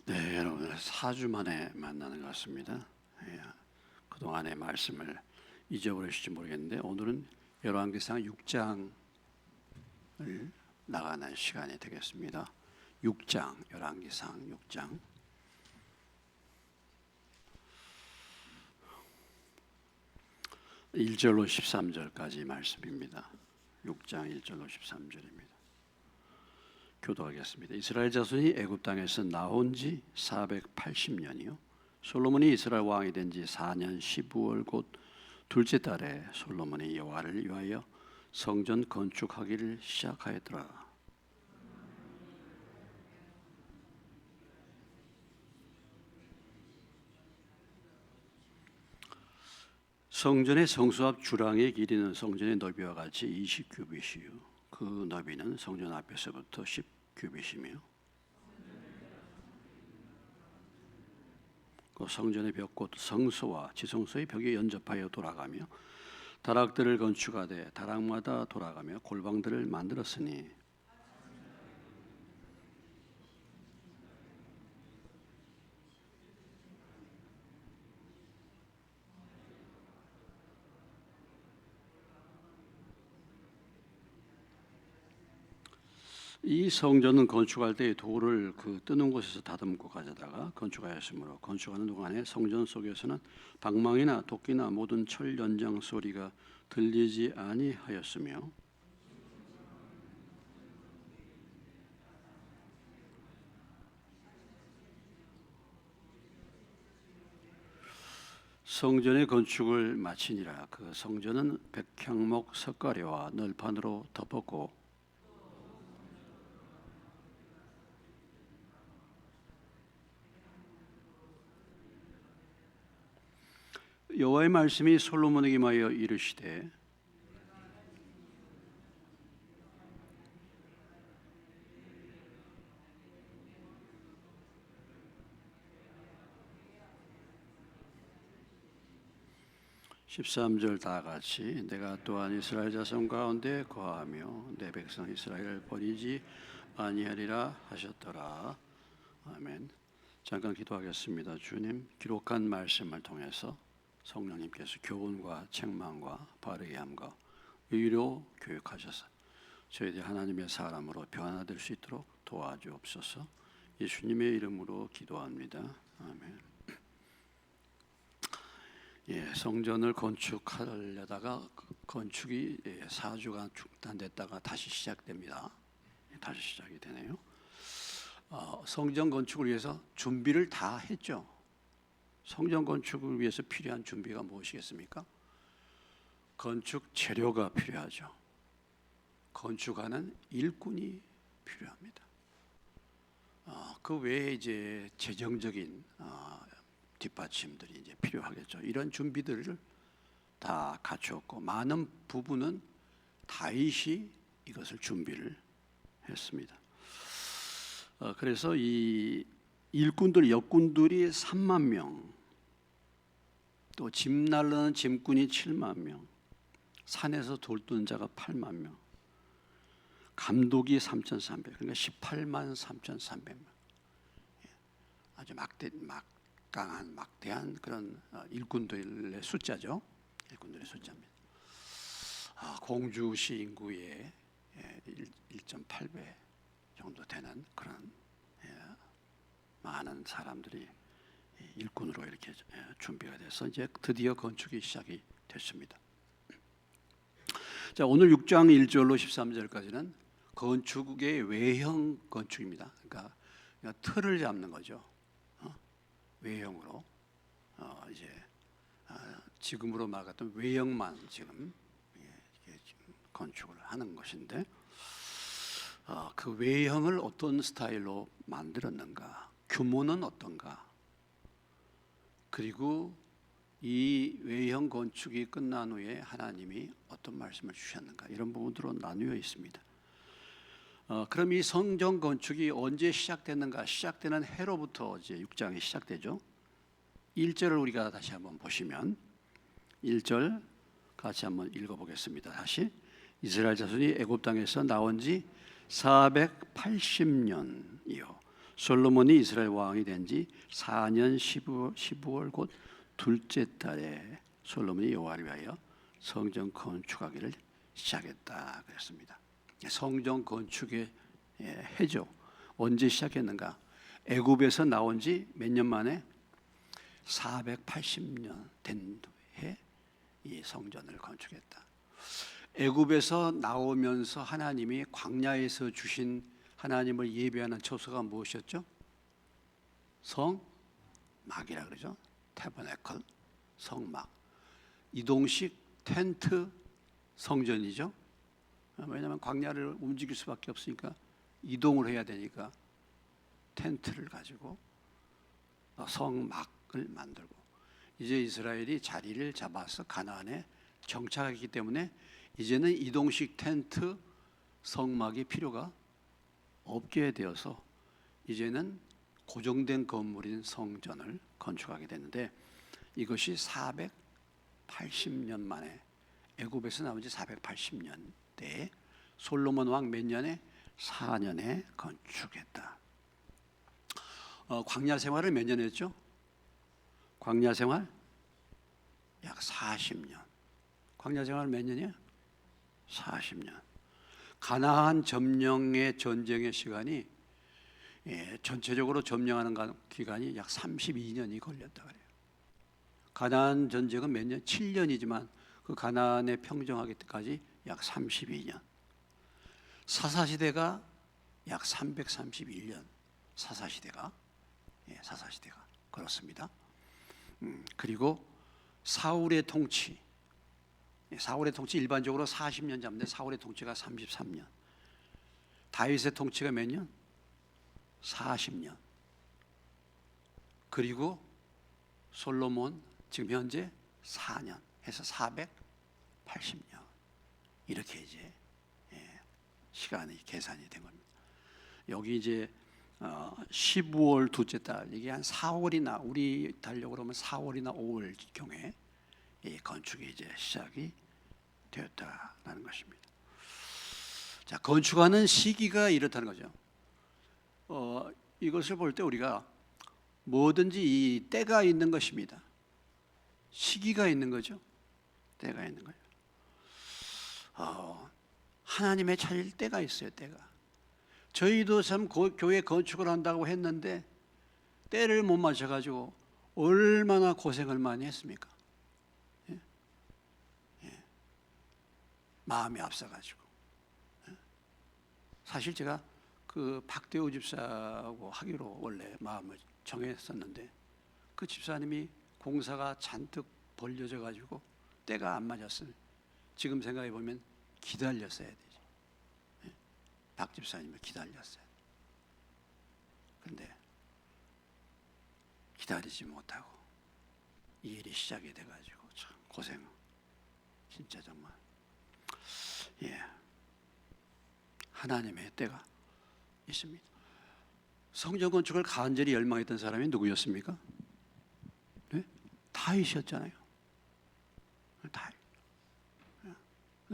네, 여러분 4주 만에 만나는 것 같습니다. 예, 그동안의 말씀을 잊어버리실지 모르겠는데 오늘은 열왕기상 6장을 나가는 시간이 되겠습니다. 6장, 열왕기상 6장. (1절로) (13절까지) 말씀입니다. 6장 1절로 13절입니다. 교도하겠습니다. 이스라엘 자손이 애굽 땅에서 나온 지 480년이요 솔로몬이 이스라엘 왕이 된 지 4년 15월 곧 둘째 달에 솔로몬이 여호와를 위하여 성전 건축하기를 시작하였더라. 성전의 성수 앞 주랑의 길이는 성전의 너비와 같이 20규빗이요 그 너비는 성전 앞에서부터 10규빗이며 그 성전의 벽 곧 성소와 지성소의 벽에 연접하여 돌아가며 다락들을 건축하되 다락마다 돌아가며 골방들을 만들었으니 이 성전은 건축할 때 돌을 그 뜨는 곳에서 다듬고 가져다가 건축하였으므로 건축하는 동안에 성전 속에서는 방망이나 도끼나 모든 철 연장 소리가 들리지 아니하였으며 성전의 건축을 마치니라. 그 성전은 백향목 석가래와 널판으로 덮었고 여호와의 말씀이 솔로몬에게 임하여 이르시되 (13절) 다 같이 내가 또한 이스라엘 자손 가운데 거하며 내 백성 이스라엘을 버리지 아니하리라 하셨더라. 아멘. 잠깐 기도하겠습니다. 주님, 기록한 말씀을 통해서 성령님께서 교훈과 책망과 바르게 함과 의로 교육하셔서 저희들이 하나님의 사람으로 변화될 수 있도록 도와주옵소서. 예수님의 이름으로 기도합니다. 아멘. 성전을 건축하려다가 건축이 4주간 중단됐다가 다시 시작됩니다. 다시 시작이 되네요. 성전 건축을 위해서 준비를 다 했죠. 성전 건축을 위해서 필요한 준비가 무엇이겠습니까? 건축 재료가 필요하죠. 건축하는 일꾼이 필요합니다. 그 외에 이제 재정적인 뒷받침들이 이제 필요하겠죠. 이런 준비들을 다 갖추었고 많은 부분은 다윗이 이것을 준비를 했습니다. 그래서 이 일꾼들, 역군들이 3만 명, 또 짐 날르는 짐꾼이 7만 명, 산에서 돌던 자가 8만 명, 감독이 3,300, 그러니까 18만 3,300명. 아주 막대한 그런 일꾼들의 숫자죠. 일꾼들의 숫자입니다. 공주시 인구의 1.8배 정도 되는 그런 많은 사람들이 일꾼으로 이렇게 준비가 돼서 이제 드디어 건축이 시작이 됐습니다. 자, 오늘 6장 1절로 13절까지는 건축의 외형 건축입니다. 그러니까 틀을 잡는 거죠. 외형으로 이제 지금으로 말했던 외형만 지금 건축을 하는 것인데 그 외형을 어떤 스타일로 만들었는가, 규모는 어떤가, 그리고 이 외형 건축이 끝난 후에 하나님이 어떤 말씀을 주셨는가, 이런 부분으로 나누어 있습니다. 그럼 이 성전 건축이 언제 시작됐는가? 시작되는 해로부터 이제 6장이 시작되죠. 1절을 우리가 다시 한번 보시면 1절 같이 한번 읽어보겠습니다. 다시. 이스라엘 자손이 애굽 땅에서 나온 지 480년이요 솔로몬이 이스라엘 왕이 된 지 4년 15월 곧 둘째 달에 솔로몬이 여호와를 위하여 성전 건축하기를 시작했다 그랬습니다. 성전 건축의 해죠. 언제 시작했는가? 애굽에서 나온 지 몇 년 만에 480년 된 해 이 성전을 건축했다. 애굽에서 나오면서 하나님이 광야에서 주신 하나님을 예배하는 처소가 무엇이었죠? 성막이라 그러죠. 태버네클, 성막. 이동식 텐트 성전이죠. 왜냐하면 광야를 움직일 수밖에 없으니까 이동을 해야 되니까 텐트를 가지고 성막을 만들고, 이제 이스라엘이 자리를 잡아서 가나안에 정착하기 때문에 이제는 이동식 텐트 성막이 필요가 없게 되어서 이제는 고정된 건물인 성전을 건축하게 됐는데, 이것이 480년 만에, 애굽에서 나온 지 480년 때에 솔로몬 왕 몇 년에? 4년에 건축했다. 광야 생활을 몇 년 했죠? 광야 생활 약 40년. 광야 생활 몇 년이야? 40년. 가나안 점령의 전쟁의 시간이 전체적으로 점령하는 기간이 약 32년이 걸렸다 그래요. 가나안 전쟁은 몇 년? 7년이지만 그 가나안에 평정하기 때까지 약 32년. 사사시대가 약 331년. 사사시대가 그렇습니다. 그리고 사울의 통치 일반적으로 40년 잡는데 사울의 통치가 33년. 다윗의 통치가 몇 년? 40년. 그리고 솔로몬 지금 현재 4년 해서 480년. 이렇게 이제 시간이 계산이 된 겁니다. 여기 이제 15월 둘째 달, 이게 한 4월이나 우리 달력으로 하면 4월이나 5월 경에 이 건축이 이제 시작이 되었다라는 것입니다. 자, 건축하는 시기가 이렇다는 거죠. 이것을 볼 때 우리가 뭐든지 이 때가 있는 것입니다. 시기가 있는 거죠. 때가 있는 거예요. 하나님의 차릴 때가 있어요. 때가. 저희도 참 교회 건축을 한다고 했는데 때를 못 맞춰가지고 얼마나 고생을 많이 했습니까? 마음이 앞서가지고. 사실 제가 그 박대우 집사하고 하기로 원래 마음을 정했었는데 그 집사님이 공사가 잔뜩 벌려져 가지고 때가 안 맞았으면 지금 생각해 보면 기다렸어야 되지. 박 집사님을 기다렸어요. 그런데 기다리지 못하고 이 일이 시작이 돼가지고 참 고생, 진짜 정말. 하나님의 때가 있습니다. 성전 건축을 간절히 열망했던 사람이 누구였습니까? 다윗이었잖아요.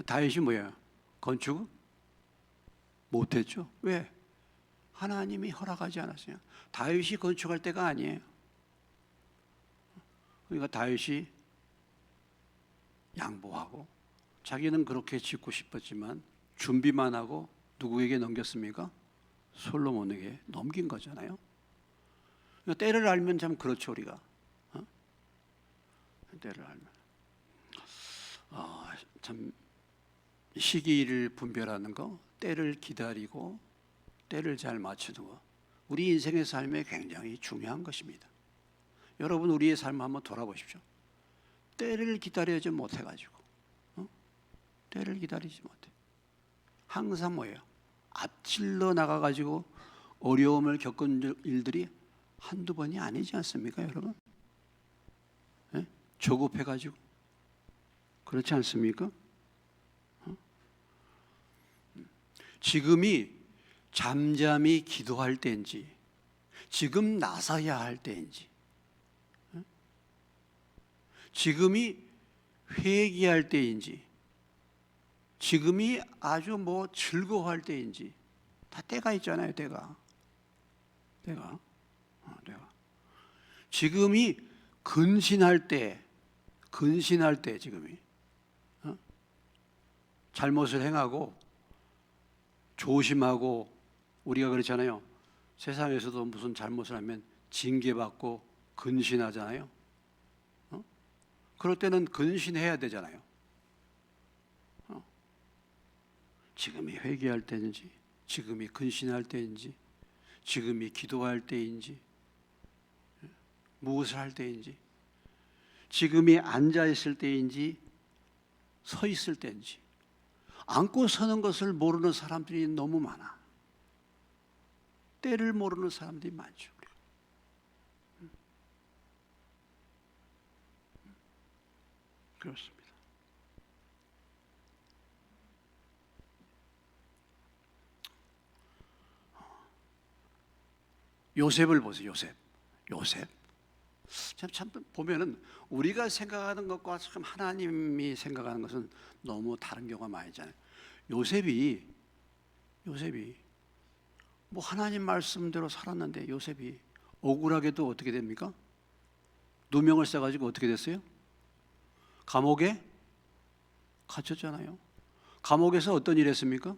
다윗이 뭐예요? 건축 못했죠. 왜? 하나님이 허락하지 않았어요. 다윗이 건축할 때가 아니에요. 그러니까 다윗이 양보하고 자기는 그렇게 짓고 싶었지만 준비만 하고 누구에게 넘겼습니까? 솔로몬에게 넘긴 거잖아요. 그러니까 때를 알면 참 그렇죠, 우리가. 때를 알면 참 시기를 분별하는 거, 때를 기다리고 때를 잘 맞추는 거, 우리 인생의 삶에 굉장히 중요한 것입니다. 여러분, 우리의 삶 한번 돌아보십시오. 때를 기다리지 못해가지고 때를 기다리지 못해. 항상 뭐예요? 앞질러 나가가지고 어려움을 겪은 일들이 한두 번이 아니지 않습니까, 여러분? 조급해가지고 그렇지 않습니까? 지금이 잠잠히 기도할 때인지, 지금 나서야 할 때인지, 지금이 회개할 때인지, 지금이 아주 즐거워할 때인지, 다 때가 있잖아요. 때가. 내가 지금이 근신할 때 지금이 잘못을 행하고 조심하고, 우리가 그렇잖아요. 세상에서도 무슨 잘못을 하면 징계받고 근신하잖아요. 그럴 때는 근신해야 되잖아요. 지금이 회개할 때인지, 지금이 근신할 때인지, 지금이 기도할 때인지, 무엇을 할 때인지, 지금이 앉아 있을 때인지 서 있을 때인지, 앉고 서는 것을 모르는 사람들이 너무 많아. 때를 모르는 사람들이 많죠. 그렇습니다. 요셉을 보세요. 요셉. 참 보면은 우리가 생각하는 것과 참 하나님이 생각하는 것은 너무 다른 경우가 많이 있잖아요. 요셉이 뭐 하나님 말씀대로 살았는데, 요셉이 억울하게도 어떻게 됩니까? 누명을 써가지고 어떻게 됐어요? 감옥에 갇혔잖아요. 감옥에서 어떤 일 했습니까?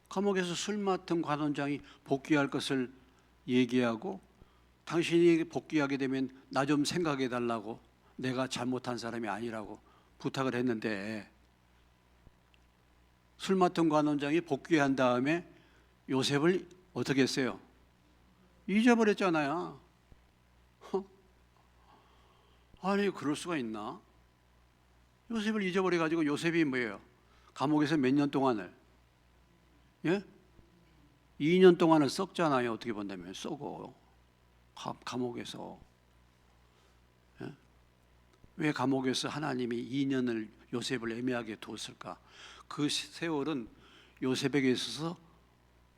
감옥에서 술 맡은 관원장이 복귀할 것을 얘기하고, 당신이 복귀하게 되면 나 좀 생각해 달라고, 내가 잘못한 사람이 아니라고 부탁을 했는데, 술 맡은 관원장이 복귀한 다음에 요셉을 어떻게 했어요? 잊어버렸잖아요. 아니, 그럴 수가 있나? 요셉을 잊어버려가지고, 요셉이 뭐예요? 감옥에서 몇 년 동안을, 2년 동안을 썩잖아요. 어떻게 본다면 썩어. 감옥에서. 왜 감옥에서 하나님이 2년을 요셉을 애매하게 뒀을까? 그 세월은 요셉에게 있어서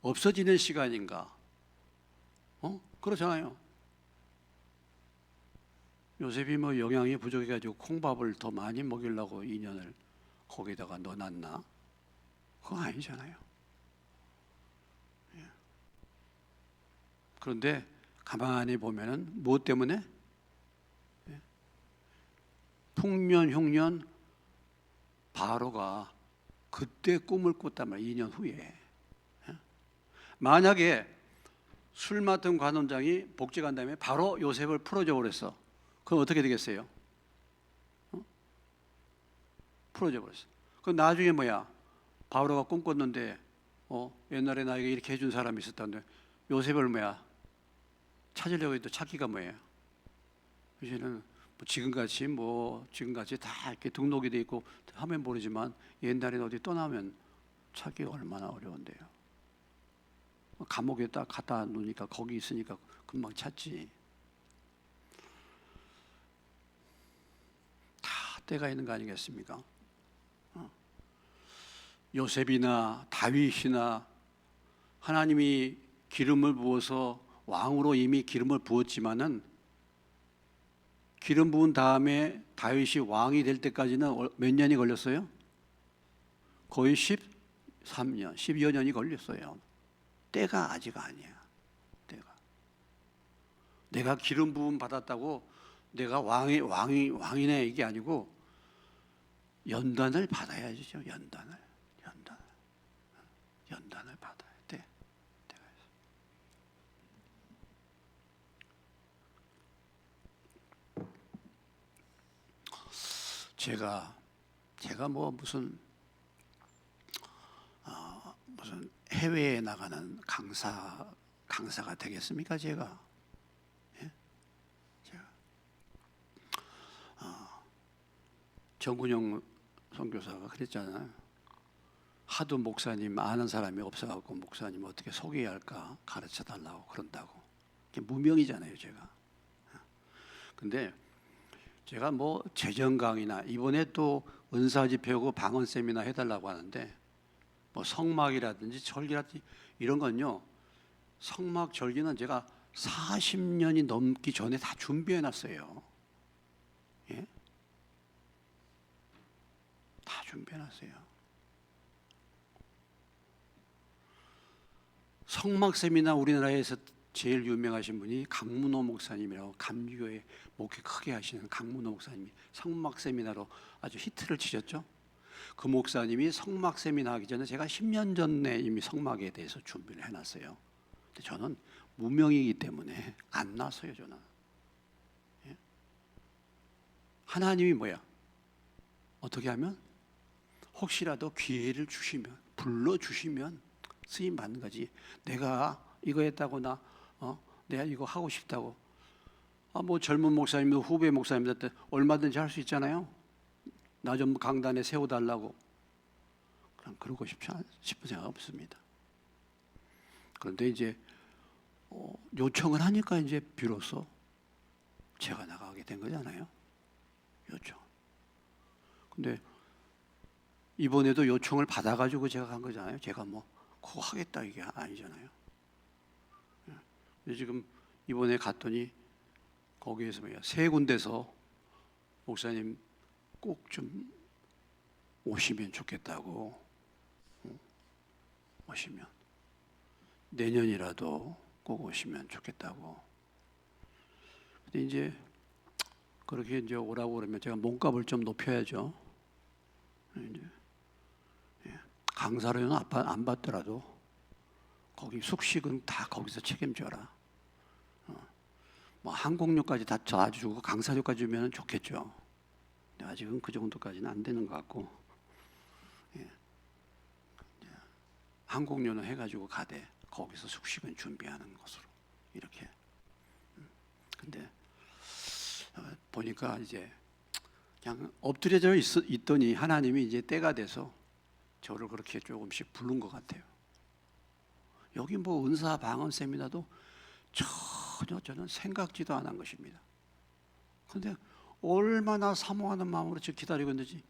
없어지는 시간인가? 그렇잖아요. 요셉이 뭐 영양이 부족해가지고 콩밥을 더 많이 먹이려고 2년을 거기다가 넣어놨나? 그거 아니잖아요. 그런데 가만히 보면은 무엇 때문에? 풍년 흉년 바로가 그때 꿈을 꿨단 말이에요. 2년 후에. 만약에 술 맡은 관원장이 복직한 다음에 바로 요셉을 풀어줘 버렸어. 그럼 어떻게 되겠어요? 풀어줘 버렸어. 그럼 나중에 뭐야? 바로가 꿈꿨는데 옛날에 나에게 이렇게 해준 사람이 있었다는데, 요셉을 뭐야? 찾으려고 해도 찾기가 뭐예요? 이제는 지금같이 다 이렇게 등록이 돼 있고 하면 모르지만, 옛날에는 어디 떠나면 찾기가 얼마나 어려운데요. 감옥에 딱 갖다 놓으니까 거기 있으니까 금방 찾지. 다 때가 있는 거 아니겠습니까? 요셉이나 다윗이나 하나님이 기름을 부어서 왕으로 이미 기름을 부었지만은, 기름 부은 다음에 다윗이 왕이 될 때까지는 몇 년이 걸렸어요? 거의 13년, 10여 년이 걸렸어요. 때가 아직 아니야. 내가 기름 부음 받았다고 내가 왕이네 이게 아니고, 연단을 받아야죠. 연단을 받아야 돼. 제가 뭐 무슨 해외에 나가는 강사가 되겠습니까? 제가 정군영 선교사가 그랬잖아요. 하도 목사님 아는 사람이 없어갖고 목사님 어떻게 소개해야 할까 가르쳐 달라고 그런다고. 이게 무명이잖아요, 제가. 근데 제가 뭐 재정 강의나 이번에 또 은사 집회하고 방언 세미나 해달라고 하는데, 뭐 성막이라든지 절기라든지 이런 건요, 성막 절기는 제가 40년이 넘기 전에 다 준비해 놨어요. 예? 다 준비해 놨어요. 성막쌤이나 우리나라에서 제일 유명하신 분이 강문호 목사님이라고 감리교회 목회 크게 하시는 강문호 목사님이 성막 세미나로 아주 히트를 치셨죠. 그 목사님이 성막 세미나 하기 전에 제가 10년 전에 이미 성막에 대해서 준비를 해놨어요. 근데 저는 무명이기 때문에 안 나서요. 저는. 예? 하나님이 뭐야? 어떻게 하면 혹시라도 기회를 주시면, 불러주시면 쓰임 받는 거지. 내가 이거 했다고 내가 이거 하고 싶다고 뭐 젊은 목사님도 후배 목사님들 얼마든지 할 수 있잖아요. 나 좀 강단에 세워달라고. 그럼 그러고 싶은 생각 없습니다. 그런데 이제 요청을 하니까 이제 비로소 제가 나가게 된 거잖아요. 요청. 근데 이번에도 요청을 받아가지고 제가 간 거잖아요. 제가 뭐 그거 하겠다 이게 아니잖아요. 근데 지금 이번에 갔더니 거기에서 뭐야, 세 군데서 목사님 꼭 좀 오시면 좋겠다고. 오시면 내년이라도 꼭 오시면 좋겠다고. 근데 이제 그렇게 이제 오라고 그러면 제가 몸값을 좀 높여야죠. 이제 강사료는 안 받더라도 거기 숙식은 다 거기서 책임져라. 뭐 항공료까지 다 져주고 강사료까지 주면 좋겠죠. 근데 아직은 그 정도까지는 안 되는 것 같고, 항공료는 해가지고 가되 거기서 숙식은 준비하는 것으로 이렇게. 근데 보니까 이제 그냥 엎드려져 있더니 하나님이 이제 때가 돼서 저를 그렇게 조금씩 부른 것 같아요. 여기 뭐 은사 방언 세미나도 전혀 저는 생각지도 않은 것입니다. 그런데 얼마나 사모하는 마음으로 저 기다리고 있는지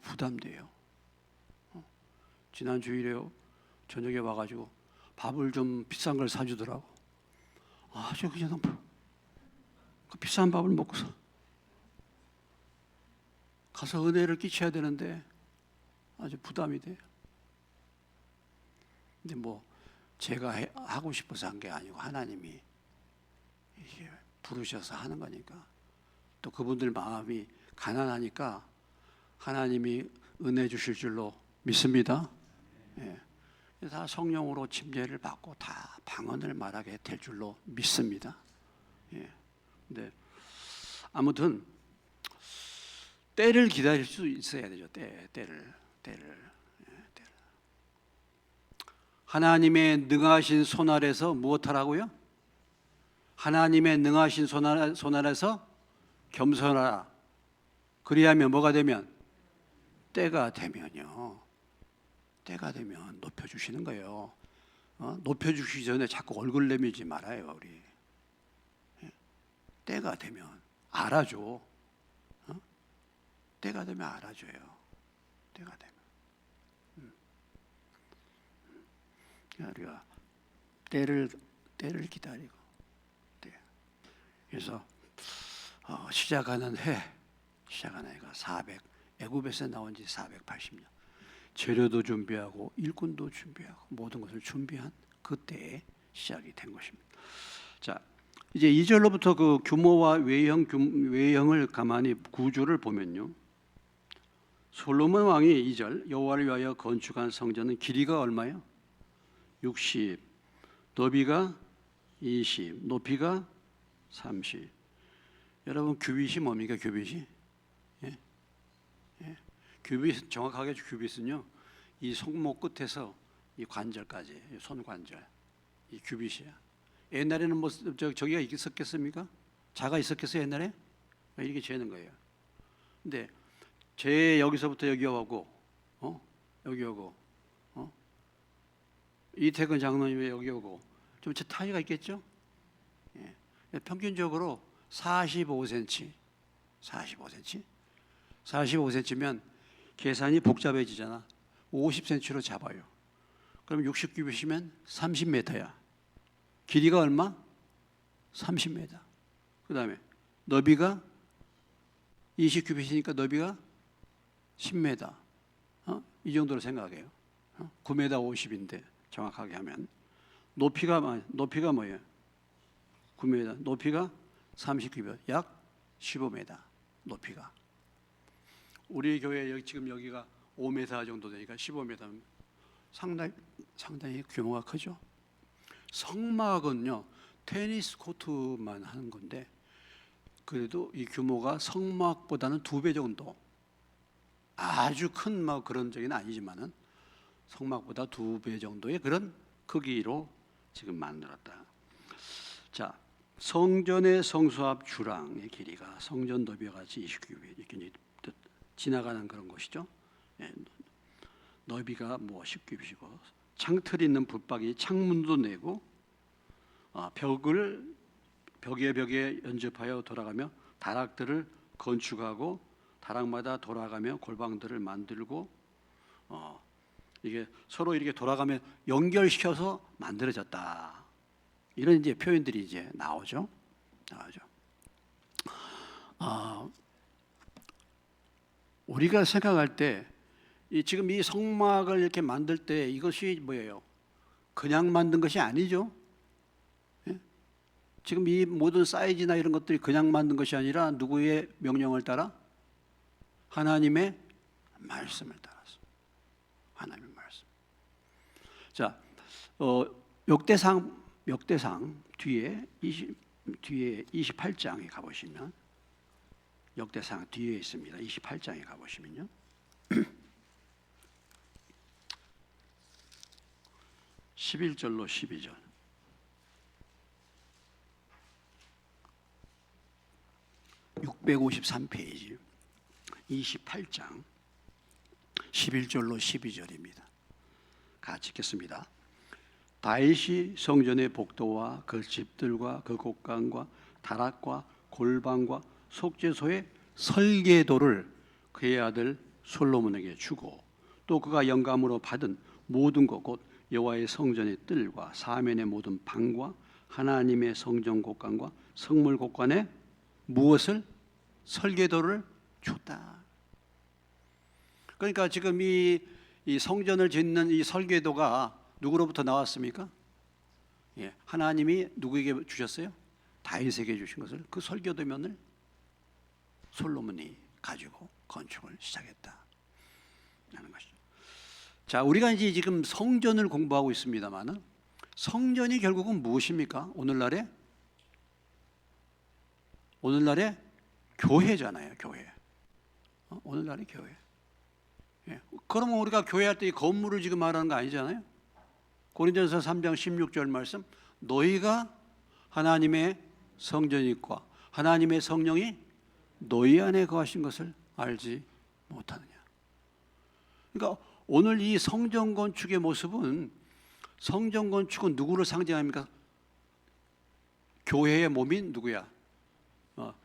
부담돼요. 지난 주일에 저녁에 와가지고 밥을 좀 비싼 걸 사주더라고. 저 그냥 그 비싼 밥을 먹고서 가서 은혜를 끼쳐야 되는데 아주 부담이 돼요. 근데 뭐 제가 하고 싶어서 한 게 아니고 하나님이 이게 부르셔서 하는 거니까, 또 그분들 마음이 가난하니까 하나님이 은혜 주실 줄로 믿습니다. 다 성령으로 침례를 받고 다 방언을 말하게 될 줄로 믿습니다. 근데 아무튼 때를 기다릴 수 있어야 되죠. 때를. 하나님의 능하신 손 아래서 무엇하라고요? 하나님의 능하신 손 아래서 겸손하라. 그리하면 뭐가 되면? 때가 되면요. 때가 되면 높여주시는 거예요. 높여주시기 전에 자꾸 얼굴 내밀지 말아요. 우리. 때가 되면 알아줘. 때가 되면 알아줘요. 때가 되면. 우리가 때를 기다리고. 그래서 시작하는 해가 애굽에서 나온 지 480년. 재료도 준비하고 일꾼도 준비하고 모든 것을 준비한 그때에 시작이 된 것입니다. 자, 이제 2절로부터 그 규모와 외형을 가만히 구조를 보면요. 솔로몬 왕이 2절 여호와를 위하여 건축한 성전은 길이가 얼마요? 60, 너비가 20, 높이가 30. 여러분 큐빗이 뭡니까? 큐빗이? 큐빗, 정확하게 큐빗은요, 이 손목 끝에서 이 관절까지, 손 관절, 이 큐빗이야. 옛날에는 뭐 저기가 있었겠습니까? 자가 있었겠어요 옛날에? 이렇게 재는 거예요. 근데 여기서부터 여기 오고, 여기 오고, 이태근 장로님이 여기 오고, 좀 차이가 있겠죠? 평균적으로 45cm, 45cm면 계산이 복잡해지잖아. 50cm로 잡아요. 그럼 60큐빗이면 30m야. 길이가 얼마? 30m. 그 다음에 너비가 20큐빗이니까 너비가 10m. 이 정도로 생각해요. 9m 50인데 정확하게 하면 높이가 뭐예요? 9m. 높이가 39m. 약 15m. 높이가. 우리 교회 여기 지금 여기가 5m 정도 되니까 15m. 상당히 규모가 크죠. 성막은요 테니스 코트만 하는 건데 그래도 이 규모가 성막보다는 2배 정도. 아주 큰 뭐 그런 적은 아니지만은 성막보다 2배 정도의 그런 크기로 지금 만들었다. 자, 성전의 성수합 주랑의 길이가 성전 너비와 같이 29규빗 이렇게 지나가는 그런 것이죠. 예, 너비가 뭐 10규빗이고 창틀 있는 붙박이 창문도 내고 벽에 연접하여 돌아가며 다락들을 건축하고 다락마다 돌아가며 골방들을 만들고 이게 서로 이렇게 돌아가며 연결시켜서 만들어졌다. 이런 이제 표현들이 이제 나오죠. 우리가 생각할 때 지금 이 성막을 이렇게 만들 때 이것이 뭐예요? 그냥 만든 것이 아니죠. 예? 지금 이 모든 사이즈나 이런 것들이 그냥 만든 것이 아니라 누구의 명령을 따라? 하나님의 말씀을 따라서. 하나님의 말씀. 자, 역대상 뒤에 28장에 가보시면 역대상 뒤에 있습니다. 28장에 가보시면요. 11절로 12절. 653페이지 28장 11절로 12절입니다. 같이 읽겠습니다. 다윗이 성전의 복도와 그 집들과 그 곳간과 다락과 골방과 속죄소의 설계도를 그의 아들 솔로몬에게 주고 또 그가 영감으로 받은 모든 것 곧 여호와의 성전의 뜰과 사면의 모든 방과 하나님의 성전 곳간과 성물 곳간에 무엇을? 설계도를 줬다. 그러니까 지금 이 성전을 짓는 이 설계도가 누구로부터 나왔습니까? 예, 하나님이 누구에게 주셨어요? 다윗에게 주신 것을 그 설계도면을 솔로몬이 가지고 건축을 시작했다 하는 것이죠. 자, 우리가 이제 지금 성전을 공부하고 있습니다만은 성전이 결국은 무엇입니까? 오늘날의 교회잖아요. 교회. 오늘날의 교회. 예. 그러면 우리가 교회할 때 이 건물을 지금 말하는 거 아니잖아요. 고린도전서 3장 16절 말씀, 너희가 하나님의 성전이과 하나님의 성령이 너희 안에 거하신 것을 알지 못하느냐. 그러니까 오늘 이 성전 건축의 모습은, 성전 건축은 누구를 상징합니까? 교회의 몸인 누구야?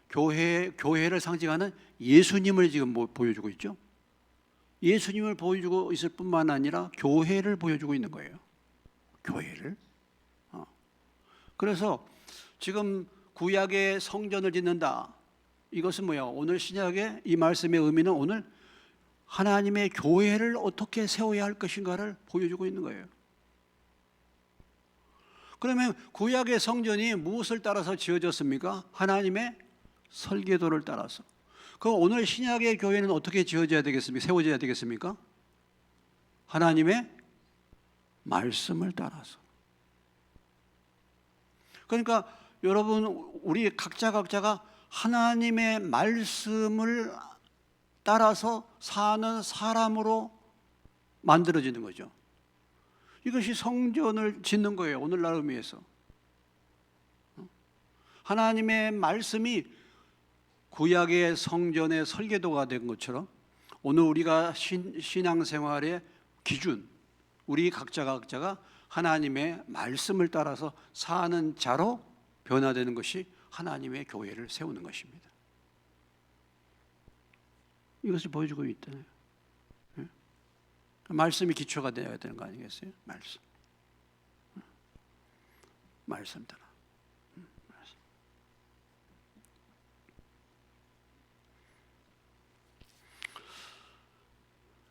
교회를 상징하는 예수님을 지금 보여주고 있죠. 예수님을 보여주고 있을 뿐만 아니라 교회를 보여주고 있는 거예요. 교회를. 그래서 지금 구약의 성전을 짓는다. 이것은 뭐야? 오늘 신약의 이 말씀의 의미는 오늘 하나님의 교회를 어떻게 세워야 할 것인가를 보여주고 있는 거예요. 그러면 구약의 성전이 무엇을 따라서 지어졌습니까? 하나님의 설계도를 따라서. 그럼 오늘 신약의 교회는 어떻게 지어져야 되겠습니까? 세워져야 되겠습니까? 하나님의 말씀을 따라서. 그러니까 여러분, 우리 각자가 하나님의 말씀을 따라서 사는 사람으로 만들어지는 거죠. 이것이 성전을 짓는 거예요. 오늘날 의미에서. 하나님의 말씀이 구약의 성전의 설계도가 된 것처럼 오늘 우리가 신앙생활의 기준, 우리 각자가 하나님의 말씀을 따라서 사는 자로 변화되는 것이 하나님의 교회를 세우는 것입니다. 이것을 보여주고 있잖아요. 말씀이 기초가 되어야 되는 거 아니겠어요? 말씀 따라.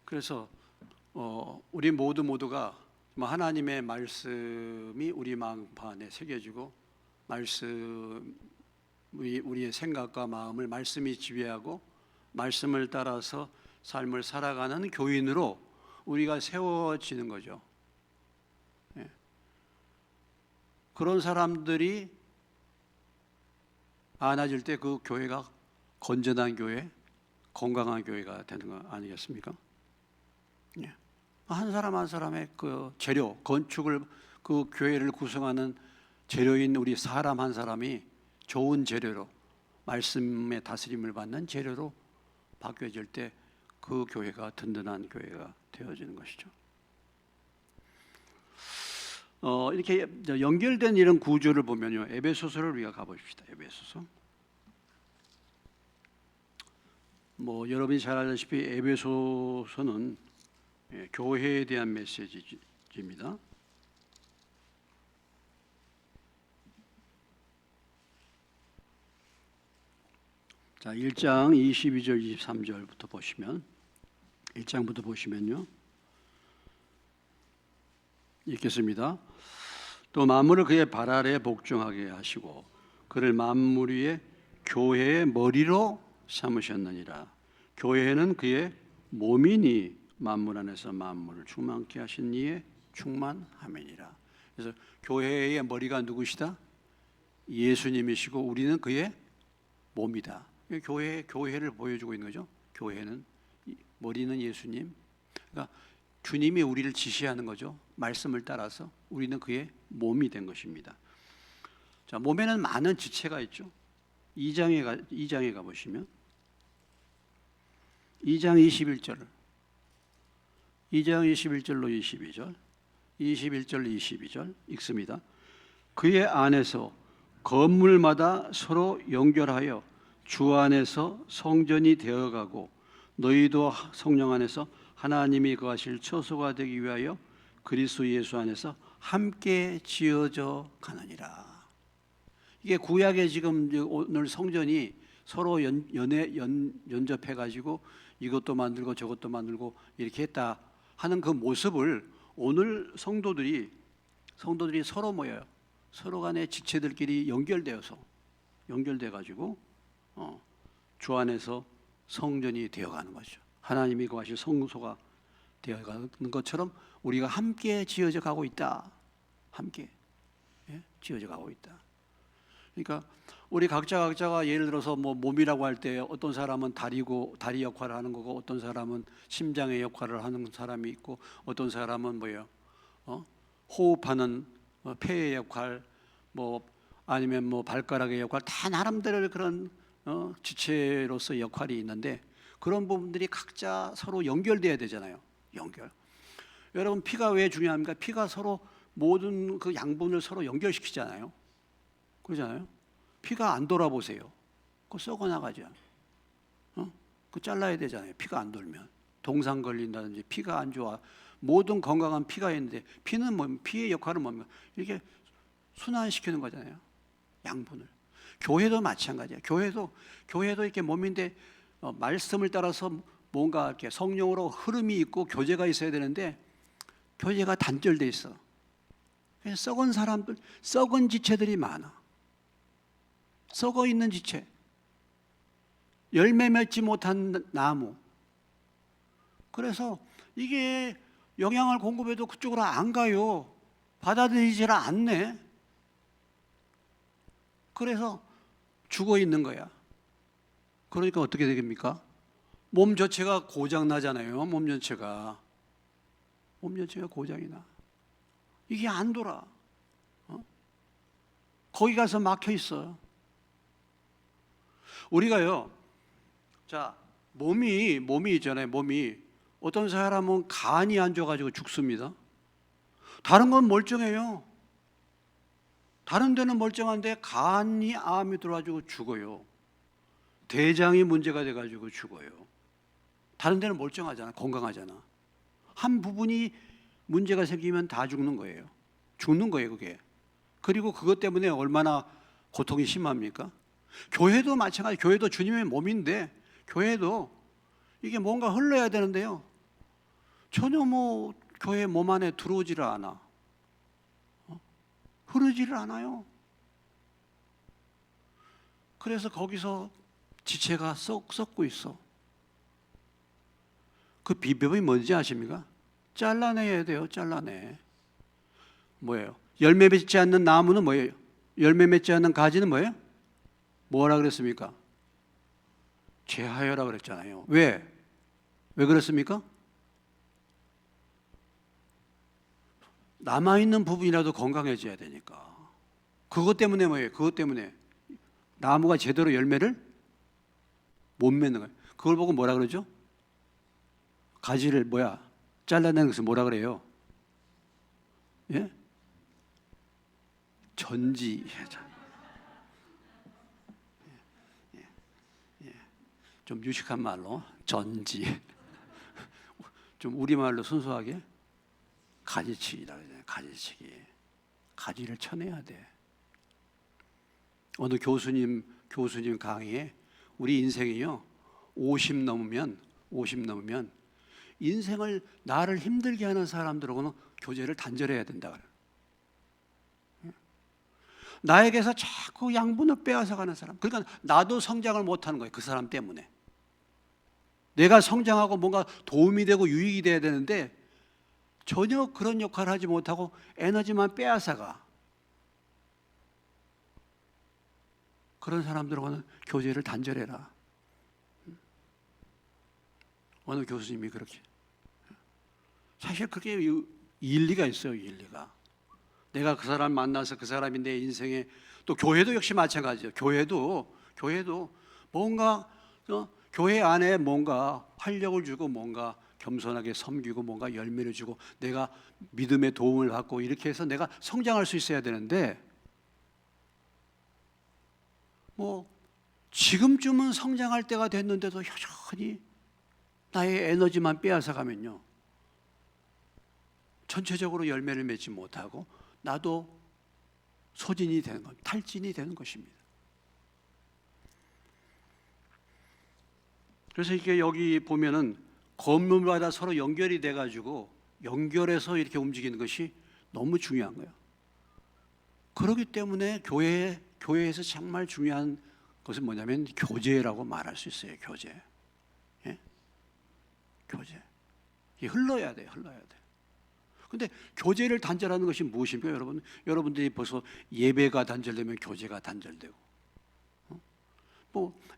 그래서 우리 모두가 하나님의 말씀이 우리 마음 안에 새겨지고 우리의 생각과 마음을 말씀이 지배하고 말씀을 따라서 삶을 살아가는 교인으로 우리가 세워지는 거죠. 예. 그런 사람들이 많아질 때 그 교회가 건전한 교회, 건강한 교회가 되는 거 아니겠습니까? 예. 한 사람 한 사람의 그 재료, 건축을 그 교회를 구성하는 재료인 우리 사람 한 사람이 좋은 재료로 말씀의 다스림을 받는 재료로 바뀌어질 때 그 교회가 든든한 교회가 되어지는 것이죠. 이렇게 연결된 이런 구조를 보면요, 에베소서를 우리가 가보십시다. 에베소서. 여러분이 잘 알다시피 에베소서는 교회에 대한 메시지입니다. 자, 1장 22절 23절부터 보시면 1장부터 보시면요. 읽겠습니다. 또 만물을 그의 발 아래 복종하게 하시고 그를 만물 위에 교회의 머리로 삼으셨느니라. 교회는 그의 몸이니 만물 안에서 만물을 충만케 하신 이의 충만함이니라. 그래서 교회의 머리가 누구시다? 예수님이시고 우리는 그의 몸이다. 교회를 보여주고 있는 거죠. 교회는 머리는 예수님. 그러니까 주님이 우리를 지시하는 거죠. 말씀을 따라서 우리는 그의 몸이 된 것입니다. 자, 몸에는 많은 지체가 있죠. 2장에 가보시면 2장 21절 2장 21절로 22절 21절 22절 읽습니다. 그의 안에서 건물마다 서로 연결하여 주 안에서 성전이 되어가고 너희도 성령 안에서 하나님이 거하실 처소가 되기 위하여 그리스도 예수 안에서 함께 지어져 가느니라. 이게 구약에 지금 오늘 성전이 서로 연접해 가지고 이것도 만들고 저것도 만들고 이렇게 했다 하는 그 모습을 오늘 성도들이 서로 모여요. 서로 간의 지체들끼리 연결돼 가지고 주 안에서 성전이 되어가는 거죠. 하나님이 거하실 성소가 되어가는 것처럼 우리가 함께 지어져 가고 있다. 함께 지어져 가고 있다. 그러니까 우리 각자가 예를 들어서 몸이라고 할 때 어떤 사람은 다리 역할을 하는 거고 어떤 사람은 심장의 역할을 하는 사람이 있고 어떤 사람은 호흡하는 폐의 역할 아니면 발가락의 역할 다 나름대로 그런 지체로서 역할이 있는데 그런 부분들이 각자 서로 연결돼야 되잖아요. 여러분 피가 왜 중요합니까? 피가 서로 모든 그 양분을 서로 연결시키잖아요. 그러잖아요. 피가 안 돌아보세요. 그거 썩어 나가죠. 그거 잘라야 되잖아요. 피가 안 돌면 동상 걸린다든지 피가 안 좋아. 모든 건강한 피가 있는데 피의 역할은 뭡니까? 이렇게 순환시키는 거잖아요. 양분을. 교회도 마찬가지예요. 교회도 이렇게 몸인데 말씀을 따라서 뭔가 이렇게 성령으로 흐름이 있고 교제가 있어야 되는데 교제가 단절돼 있어. 썩은 사람들, 썩은 지체들이 많아. 썩어 있는 지체, 열매 맺지 못한 나무. 그래서 이게 영양을 공급해도 그쪽으로 안 가요. 받아들이질 않네. 그래서 죽어 있는 거야. 그러니까 어떻게 되겠습니까? 몸 전체가 고장 나잖아요. 몸 전체가 고장이 나. 이게 안 돌아. 거기 가서 막혀 있어. 우리가요. 자, 몸이 있잖아요. 몸이 어떤 사람은 간이 안 좋아가지고 죽습니다. 다른 건 멀쩡해요. 다른 데는 멀쩡한데 간이 암이 들어가지고 죽어요. 대장이 문제가 돼가지고 죽어요. 다른 데는 멀쩡하잖아. 건강하잖아. 한 부분이 문제가 생기면 다 죽는 거예요. 그게. 그리고 그것 때문에 얼마나 고통이 심합니까? 교회도 마찬가지. 교회도 주님의 몸인데 교회도 이게 뭔가 흘러야 되는데요. 전혀 교회 몸 안에 들어오지를 않아. 흐르지를 않아요. 그래서 거기서 지체가 썩고 있어. 그 비법이 뭔지 아십니까? 잘라내야 돼요. 잘라내. 뭐예요? 열매 맺지 않는 나무는 뭐예요? 열매 맺지 않는 가지는 뭐예요? 뭐라 그랬습니까? 제하여라 그랬잖아요. 왜? 왜 그랬습니까? 남아있는 부분이라도 건강해져야 되니까. 그것 때문에 뭐예요? 그것 때문에 나무가 제대로 열매를 못 맺는 거예요. 그걸 보고 뭐라 그러죠? 가지를 잘라내는 것을 뭐라 그래요? 예? 전지. 좀 유식한 말로 전지. 좀 우리말로 순수하게 가지치기라 그러잖아요. 가지치기. 가지를 쳐내야 돼. 어느 교수님 강의에 우리 인생이요 50 넘으면 인생을 나를 힘들게 하는 사람들하고는 교제를 단절해야 된다 그래요. 나에게서 자꾸 양분을 빼앗아가는 사람, 그러니까 나도 성장을 못하는 거예요. 그 사람 때문에. 내가 성장하고 뭔가 도움이 되고 유익이 돼야 되는데 전혀 그런 역할을 하지 못하고 에너지만 빼앗아가. 그런 사람들하고는 교제를 단절해라. 어느 교수님이 그렇게. 사실 그게 일리가 있어요. 일리가. 내가 그 사람 만나서 그 사람이 내 인생에, 또 교회도 역시 마찬가지예요. 교회도 뭔가 교회 안에 뭔가 활력을 주고 뭔가 겸손하게 섬기고 뭔가 열매를 주고 내가 믿음의 도움을 받고 이렇게 해서 내가 성장할 수 있어야 되는데, 지금쯤은 성장할 때가 됐는데도 여전히 나의 에너지만 빼앗아 가면요 전체적으로 열매를 맺지 못하고 나도 소진이 되는 겁니다. 탈진이 되는 것입니다. 그래서 이게 여기 보면은 건물마다 서로 연결이 돼가지고 연결해서 이렇게 움직이는 것이 너무 중요한 거예요. 그렇기 때문에 교회에서 정말 중요한 것은 뭐냐면 교제라고 말할 수 있어요. 교제. 예? 교제. 이게 흘러야 돼요. 근데 교제를 단절하는 것이 무엇입니까? 여러분들이 벌써 예배가 단절되면 교제가 단절되고,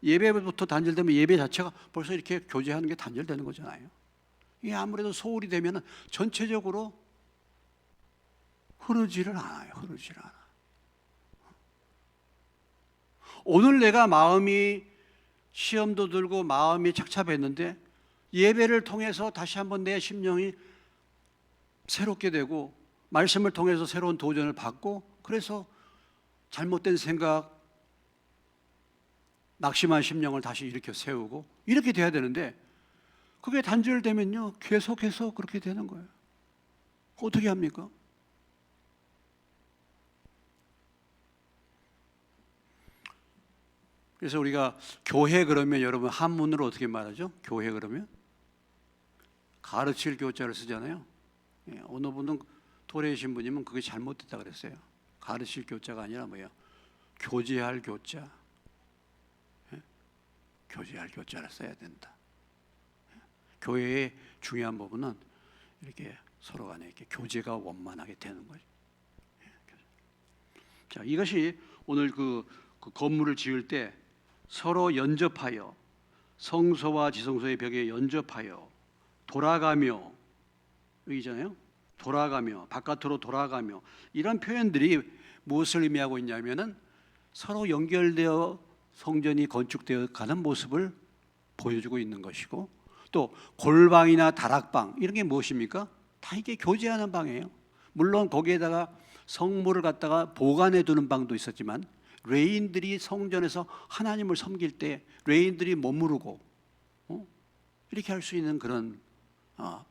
예배부터 단절되면 예배 자체가 벌써 이렇게 교제하는 게 단절되는 거잖아요. 이게 아무래도 소홀히 되면 전체적으로 흐르지를 않아요. 오늘 내가 마음이 시험도 들고 마음이 착잡했는데 예배를 통해서 다시 한번 내 심령이 새롭게 되고 말씀을 통해서 새로운 도전을 받고, 그래서 잘못된 생각, 낙심한 심령을 다시 일으켜 세우고 이렇게 돼야 되는데, 그게 단절되면요 계속해서 그렇게 되는 거예요. 어떻게 합니까? 그래서 우리가 교회 그러면 여러분 한문으로 어떻게 말하죠? 교회 그러면 가르칠 교자를 쓰잖아요. 어느 분은 도래이신 분이면 그게 잘못됐다 그랬어요. 가르칠 교자가 아니라 교제할 교자. 교제할 교자를 써야 된다. 교회의 중요한 부분은 이렇게 서로 간에 이렇게 교제가 원만하게 되는 거죠. 자, 이것이 오늘 그 건물을 지을 때 서로 연접하여, 성소와 지성소의 벽에 연접하여 돌아가며, 여기잖아요. 돌아가며, 바깥으로 돌아가며, 이런 표현들이 무엇을 의미하고 있냐면은 서로 연결되어 성전이 건축되어 가는 모습을 보여주고 있는 것이고, 또 골방이나 다락방 이런 게 무엇입니까? 다 이게 교제하는 방이에요. 물론 거기에다가 성물을 갖다가 보관해 두는 방도 있었지만, 레인들이 성전에서 하나님을 섬길 때 레인들이 머무르고 이렇게 할 수 있는 그런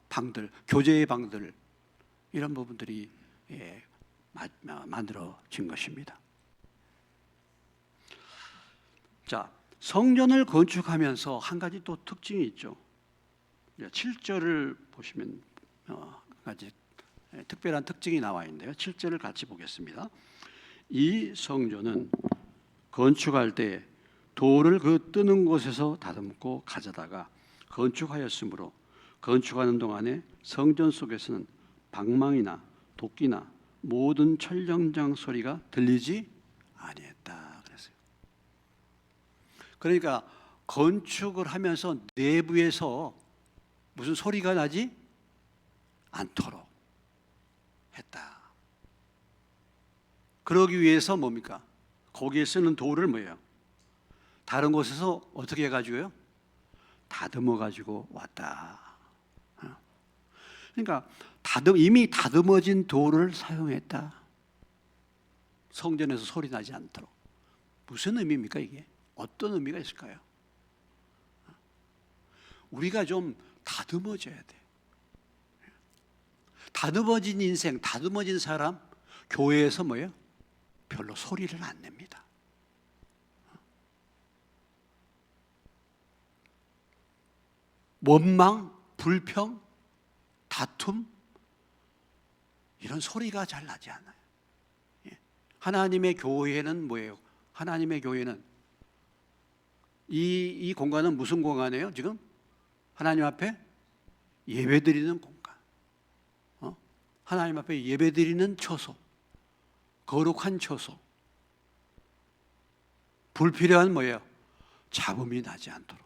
방들, 교제의 방들, 이런 부분들이 만들어진 것입니다. 자, 성전을 건축하면서 한 가지 또 특징이 있죠. 7절을 보시면 가지 특별한 특징이 나와 있는데요. 7절을 같이 보겠습니다. 이 성전은 건축할 때 돌을 그 뜨는 곳에서 다듬고 가져다가 건축하였으므로 건축하는 동안에 성전 속에서는 방망이나 도끼나 모든 철령장 소리가 들리지 아니했다 그랬어요. 그러니까 건축을 하면서 내부에서 무슨 소리가 나지 않도록 했다. 그러기 위해서 뭡니까? 거기에 쓰는 돌을 뭐예요? 다른 곳에서 어떻게 해가지고요? 다듬어 가지고 왔다. 그러니까 이미 다듬어진 돌을 사용했다. 성전에서 소리 나지 않도록. 무슨 의미입니까 이게? 어떤 의미가 있을까요? 우리가 좀 다듬어져야 돼. 다듬어진 인생, 다듬어진 사람, 교회에서 뭐예요? 별로 소리를 안 냅니다. 원망, 불평, 다툼 이런 소리가 잘 나지 않아요. 하나님의 교회는 뭐예요? 하나님의 교회는 이 공간은 무슨 공간이에요? 지금 하나님 앞에 예배드리는 공간, 하나님 앞에 예배드리는 처소, 거룩한 처소. 불필요한 뭐예요? 잡음이 나지 않도록.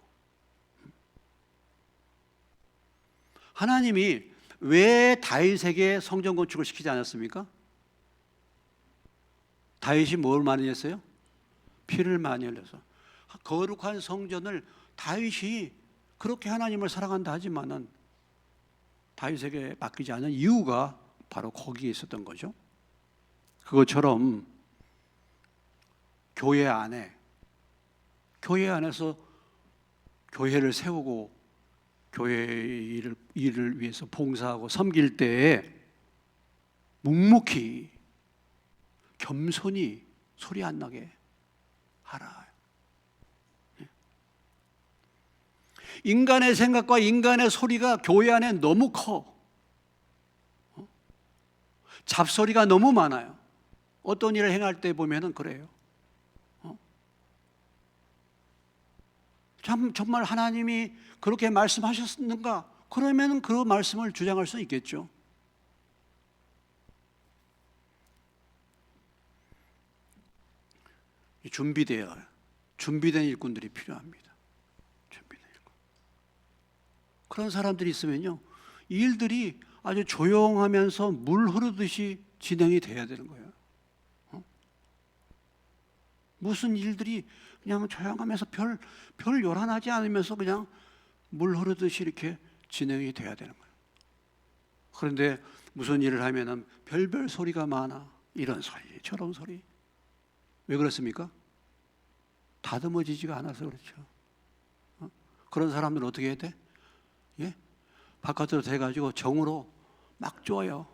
하나님이 왜 다윗에게 성전 건축을 시키지 않았습니까? 다윗이 뭘 많이 했어요? 피를 많이 흘려서. 거룩한 성전을 다윗이 그렇게 하나님을 사랑한다 하지만은 다윗에게 맡기지 않은 이유가 바로 거기에 있었던 거죠. 그것처럼 교회 안에서 교회를 세우고 교회 일을 위해서 봉사하고 섬길 때에 묵묵히 겸손히 소리 안 나게 하라. 인간의 생각과 인간의 소리가 교회 안에 너무 커. 잡소리가 너무 많아요. 어떤 일을 행할 때 보면은 그래요. 정말 하나님이 그렇게 말씀하셨는가? 그러면 그 말씀을 주장할 수 있겠죠. 준비된 일꾼들이 필요합니다. 준비된 일꾼. 그런 사람들이 있으면요, 이 일들이 아주 조용하면서 물 흐르듯이 진행이 돼야 되는 거예요. 무슨 일들이 그냥 조용하면서 별 요란하지 않으면서 그냥 물 흐르듯이 이렇게 진행이 돼야 되는 거예요. 그런데 무슨 일을 하면은 별별 소리가 많아. 이런 소리, 저런 소리. 왜 그렇습니까? 다듬어지지가 않아서 그렇죠. 그런 사람들은 어떻게 해야 돼? 예? 바깥으로 돼가지고 정으로 막 쪼아요.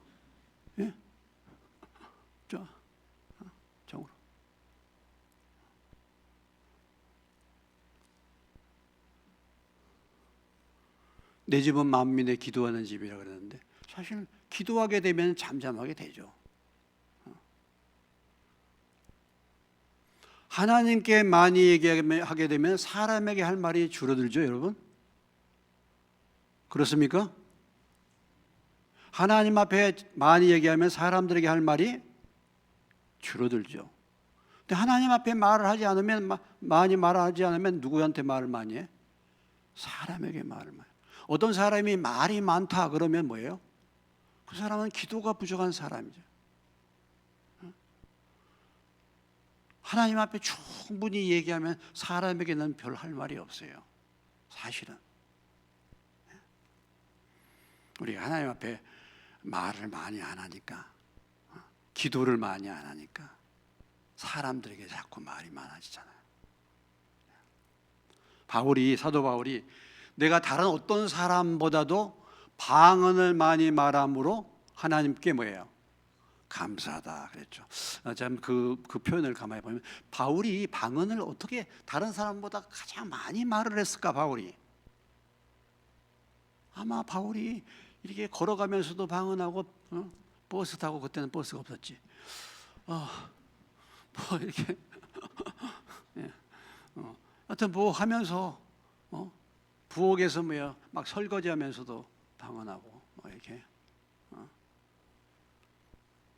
예? 쪼아. 정으로. 내 집은 만민의 기도하는 집이라 그러는데 사실 기도하게 되면 잠잠하게 되죠. 하나님께 많이 얘기하게 되면 사람에게 할 말이 줄어들죠, 여러분? 그렇습니까? 하나님 앞에 많이 얘기하면 사람들에게 할 말이 줄어들죠. 근데 하나님 앞에 말을 하지 않으면, 많이 말하지 않으면 누구한테 말을 많이 해? 사람에게 말을 많이 해. 어떤 사람이 말이 많다 그러면 뭐예요? 그 사람은 기도가 부족한 사람이죠. 하나님 앞에 충분히 얘기하면 사람에게는 별 할 말이 없어요. 사실은 우리가 하나님 앞에 말을 많이 안 하니까, 기도를 많이 안 하니까 사람들에게 자꾸 말이 많아지잖아요. 사도 바울이 내가 다른 어떤 사람보다도 방언을 많이 말함으로 하나님께 뭐예요? 감사하다 그랬죠. 참 그 표현을 가만히 보면 바울이 방언을 어떻게 다른 사람보다 가장 많이 말을 했을까? 바울이 아마 바울이 이렇게 걸어가면서도 방언하고 버스 타고 그때는 버스가 없었지. 뭐 이렇게 예. 하여튼 뭐 하면서 부엌에서 뭐야 막 설거지하면서도 방언하고 뭐 이렇게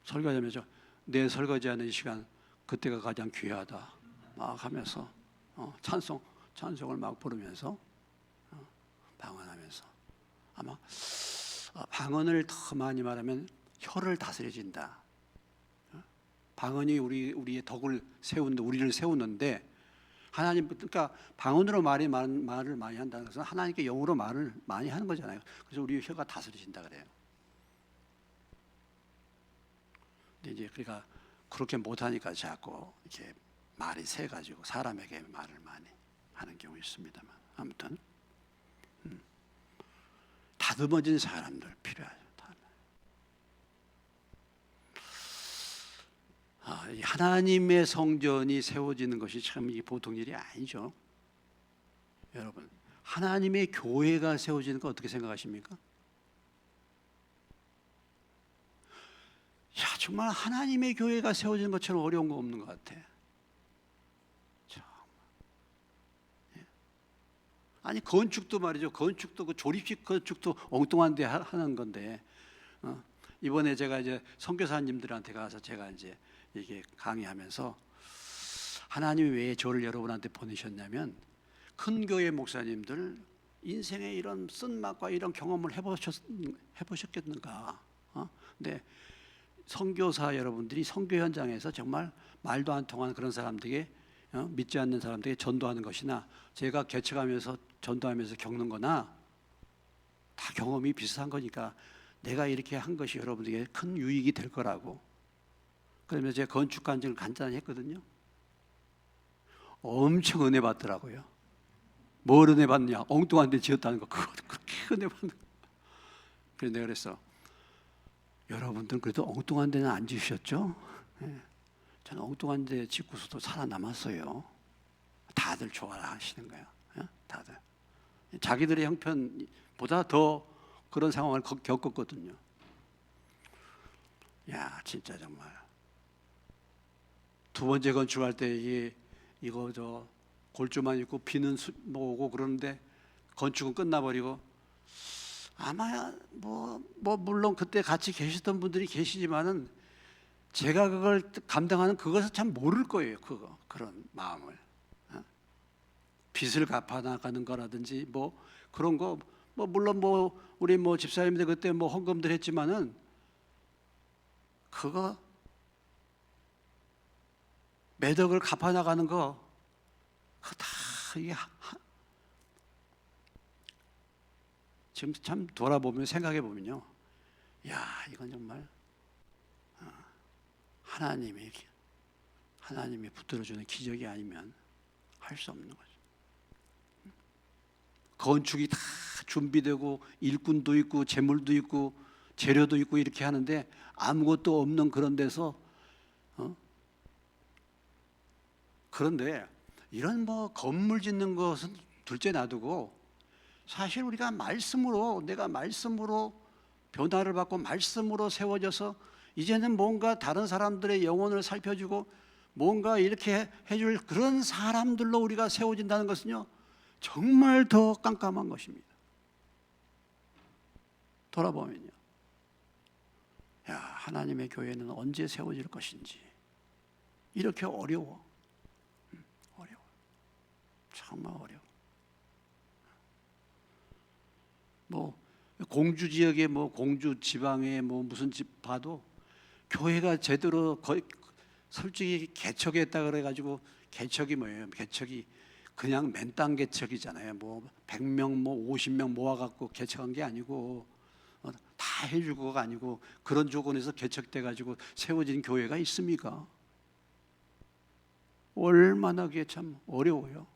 설거지하면서 내 설거지하는 시간 그때가 가장 귀하다 막 하면서 찬송을 막 부르면서 방언하면서 아마 방언을 더 많이 말하면 혀를 다스려진다. 방언이 우리의 덕을 세우는데 우리를 세우는데 하나님 그러니까 방언으로 말을 많이 한다는 것은 하나님께 영으로 말을 많이 하는 거잖아요. 그래서 우리 혀가 다스려진다 그래요. 근데 이제 그러니까 그렇게 못하니까 자꾸 이렇게 말이 새 가지고 사람에게 말을 많이 하는 경우 있습니다만 아무튼 다듬어진 사람들 필요하죠. 하나님의 성전이 세워지는 것이 참 이게 보통 일이 아니죠. 여러분, 하나님의 교회가 세워지는 거 어떻게 생각하십니까? 야, 정말 하나님의 교회가 세워지는 것처럼 어려운 거 없는 것 같아. 아니 건축도 말이죠. 건축도 그 조립식 건축도 엉뚱한데 하는 건데 이번에 제가 이제 선교사님들한테 가서 제가 이제 이게 강의하면서 하나님이 왜 저를 여러분한테 보내셨냐면 큰 교회 목사님들 인생에 이런 쓴맛과 이런 경험을 해보셨겠는가? 근데 선교사 여러분들이 선교 현장에서 정말 말도 안 통하는 그런 사람들에게 믿지 않는 사람들에게 전도하는 것이나 제가 개척하면서 전도하면서 겪는 거나 다 경험이 비슷한 거니까 내가 이렇게 한 것이 여러분들에게 큰 유익이 될 거라고. 그러면서 제가 건축 간증을 간단히 했거든요. 엄청 은혜 받더라고요. 뭘 은혜 받느냐? 엉뚱한 데 지었다는 거. 그거 그렇게 은혜 받는 거. 그래서 내가 그랬어. 여러분들은 그래도 엉뚱한 데는 안 지으셨죠? 네. 저는 엉뚱한 데 짓고서도 살아남았어요. 다들 좋아하시는 거예요. 다들 자기들의 형편보다 더 그런 상황을 겪었거든요. 야, 진짜 정말 두 번째 건축할 때 이거 저 골조만 있고 비는 오고 그러는데 건축은 끝나버리고 아마 뭐 물론 그때 같이 계셨던 분들이 계시지만은 제가 그걸 감당하는 그것을 참 모를 거예요. 그런 마음을 빚을 갚아 나가는 거라든지 뭐 그런 거 뭐 물론 뭐 우리 뭐 집사님들 그때 뭐 헌금들 했지만은 그거 매덕을 갚아 나가는 거 그거 다 이게 지금 참 돌아보면 생각해 보면요, 야 이건 정말 하나님이 붙들어주는 기적이 아니면 할 수 없는 거죠. 건축이 다 준비되고 일꾼도 있고 재물도 있고 재료도 있고 이렇게 하는데 아무것도 없는 그런 데서 그런데 이런 뭐 건물 짓는 것은 둘째 놔두고 사실 우리가 내가 말씀으로 변화를 받고 말씀으로 세워져서 이제는 뭔가 다른 사람들의 영혼을 살펴주고 뭔가 이렇게 해줄 그런 사람들로 우리가 세워진다는 것은요 정말 더 깜깜한 것입니다. 돌아보면요, 야 하나님의 교회는 언제 세워질 것인지 이렇게 어려워. 정말 어려워. 뭐 공주 지역에 뭐 공주 지방에 뭐 무슨 집 봐도 교회가 제대로 거의 솔직히 개척했다 그래가지고 개척이 뭐예요? 개척이 그냥 맨땅 개척이잖아요. 뭐 100명 뭐 50명 모아갖고 개척한 게 아니고 다 해주고가 아니고 그런 조건에서 개척돼가지고 세워진 교회가 있습니까? 얼마나 그게 참 어려워요.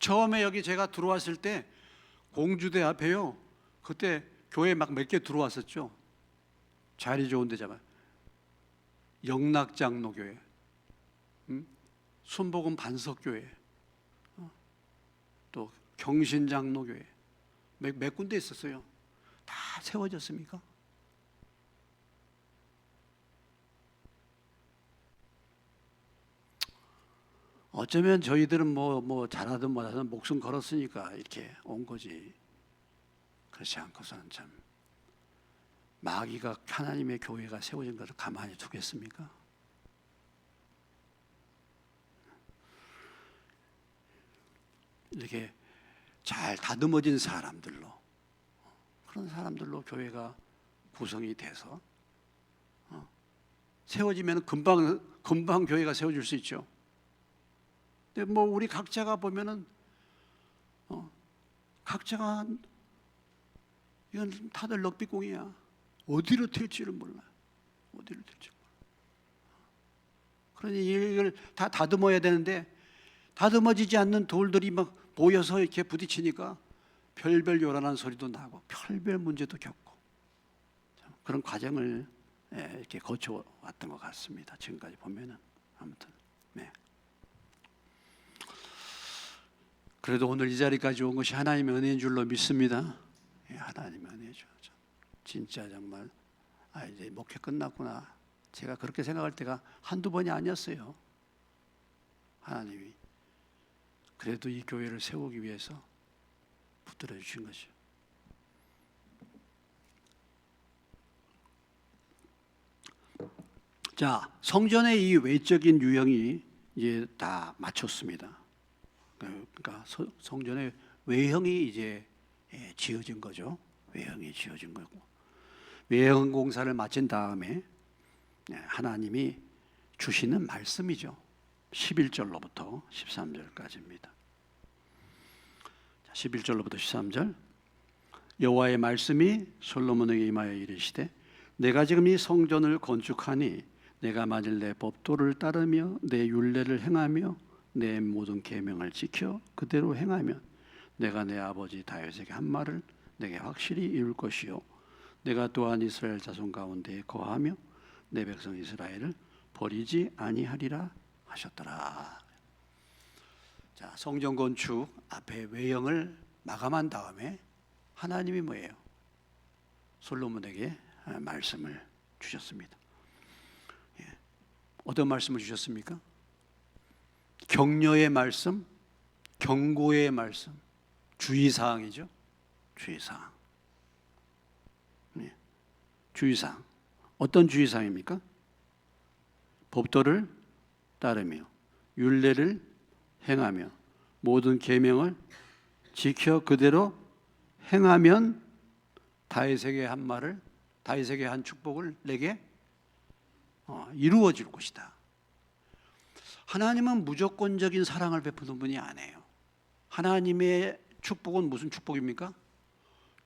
처음에 여기 제가 들어왔을 때 공주대 앞에요. 그때 교회 막 몇 개 들어왔었죠. 자리 좋은 데잖아요. 영락장로교회, 순복음 반석교회, 또 경신장로교회 몇 군데 있었어요. 다 세워졌습니까? 어쩌면 저희들은 뭐 잘하든 못하든 목숨 걸었으니까 이렇게 온 거지. 그렇지 않고서는 참 마귀가 하나님의 교회가 세워진 것을 가만히 두겠습니까? 이렇게 잘 다듬어진 사람들로, 그런 사람들로 교회가 구성이 돼서 세워지면 금방 교회가 세워질 수 있죠. 근데 뭐 우리 각자가 보면은 각자가 이건 다들 럭비공이야. 어디로 튈지를 몰라. 어디로 튈지 몰라. 그러니 이걸 다 다듬어야 되는데 다듬어지지 않는 돌들이 막 모여서 이렇게 부딪히니까 별별 요란한 소리도 나고 별별 문제도 겪고 그런 과정을 이렇게 거쳐왔던 것 같습니다. 지금까지 보면은 아무튼 네. 그래도 오늘 이 자리까지 온 것이 하나님의 은혜인 줄로 믿습니다. 하나님의 은혜죠. 진짜 정말 이제 목회 끝났구나. 제가 그렇게 생각할 때가 한두 번이 아니었어요. 하나님이 그래도 이 교회를 세우기 위해서 붙들어 주신 것이죠. 자, 성전의 이 외적인 유형이 이제 다 마쳤습니다. 그러니까 성전의 외형이 이제 지어진 거죠. 외형이 지어진 거고, 외형 공사를 마친 다음에 하나님이 주시는 말씀이죠. 11절로부터 13절까지입니다. 11절로부터 13절. 여호와의 말씀이 솔로몬에게 임하여 이르시되 내가 지금 이 성전을 건축하니 내가 만일 내 법도를 따르며 내 율례를 행하며 내 모든 계명을 지켜 그대로 행하면 내가 내 아버지 다윗에게 한 말을 내게 확실히 이룰 것이요 내가 또한 이스라엘 자손 가운데 거하며 내 백성 이스라엘을 버리지 아니하리라 하셨더라. 자, 성전 건축 앞에 외형을 마감한 다음에 하나님이 뭐예요? 솔로몬에게 말씀을 주셨습니다. 어떤 말씀을 주셨습니까? 격려의 말씀, 경고의 말씀, 주의사항이죠. 주의사항. 주의사항. 어떤 주의사항입니까? 법도를 따르며 율례를 행하며 모든 계명을 지켜 그대로 행하면 다윗에게 한 말을, 다윗에게 한 축복을 내게 이루어질 것이다. 하나님은 무조건적인 사랑을 베푸는 분이 아니에요. 하나님의 축복은 무슨 축복입니까?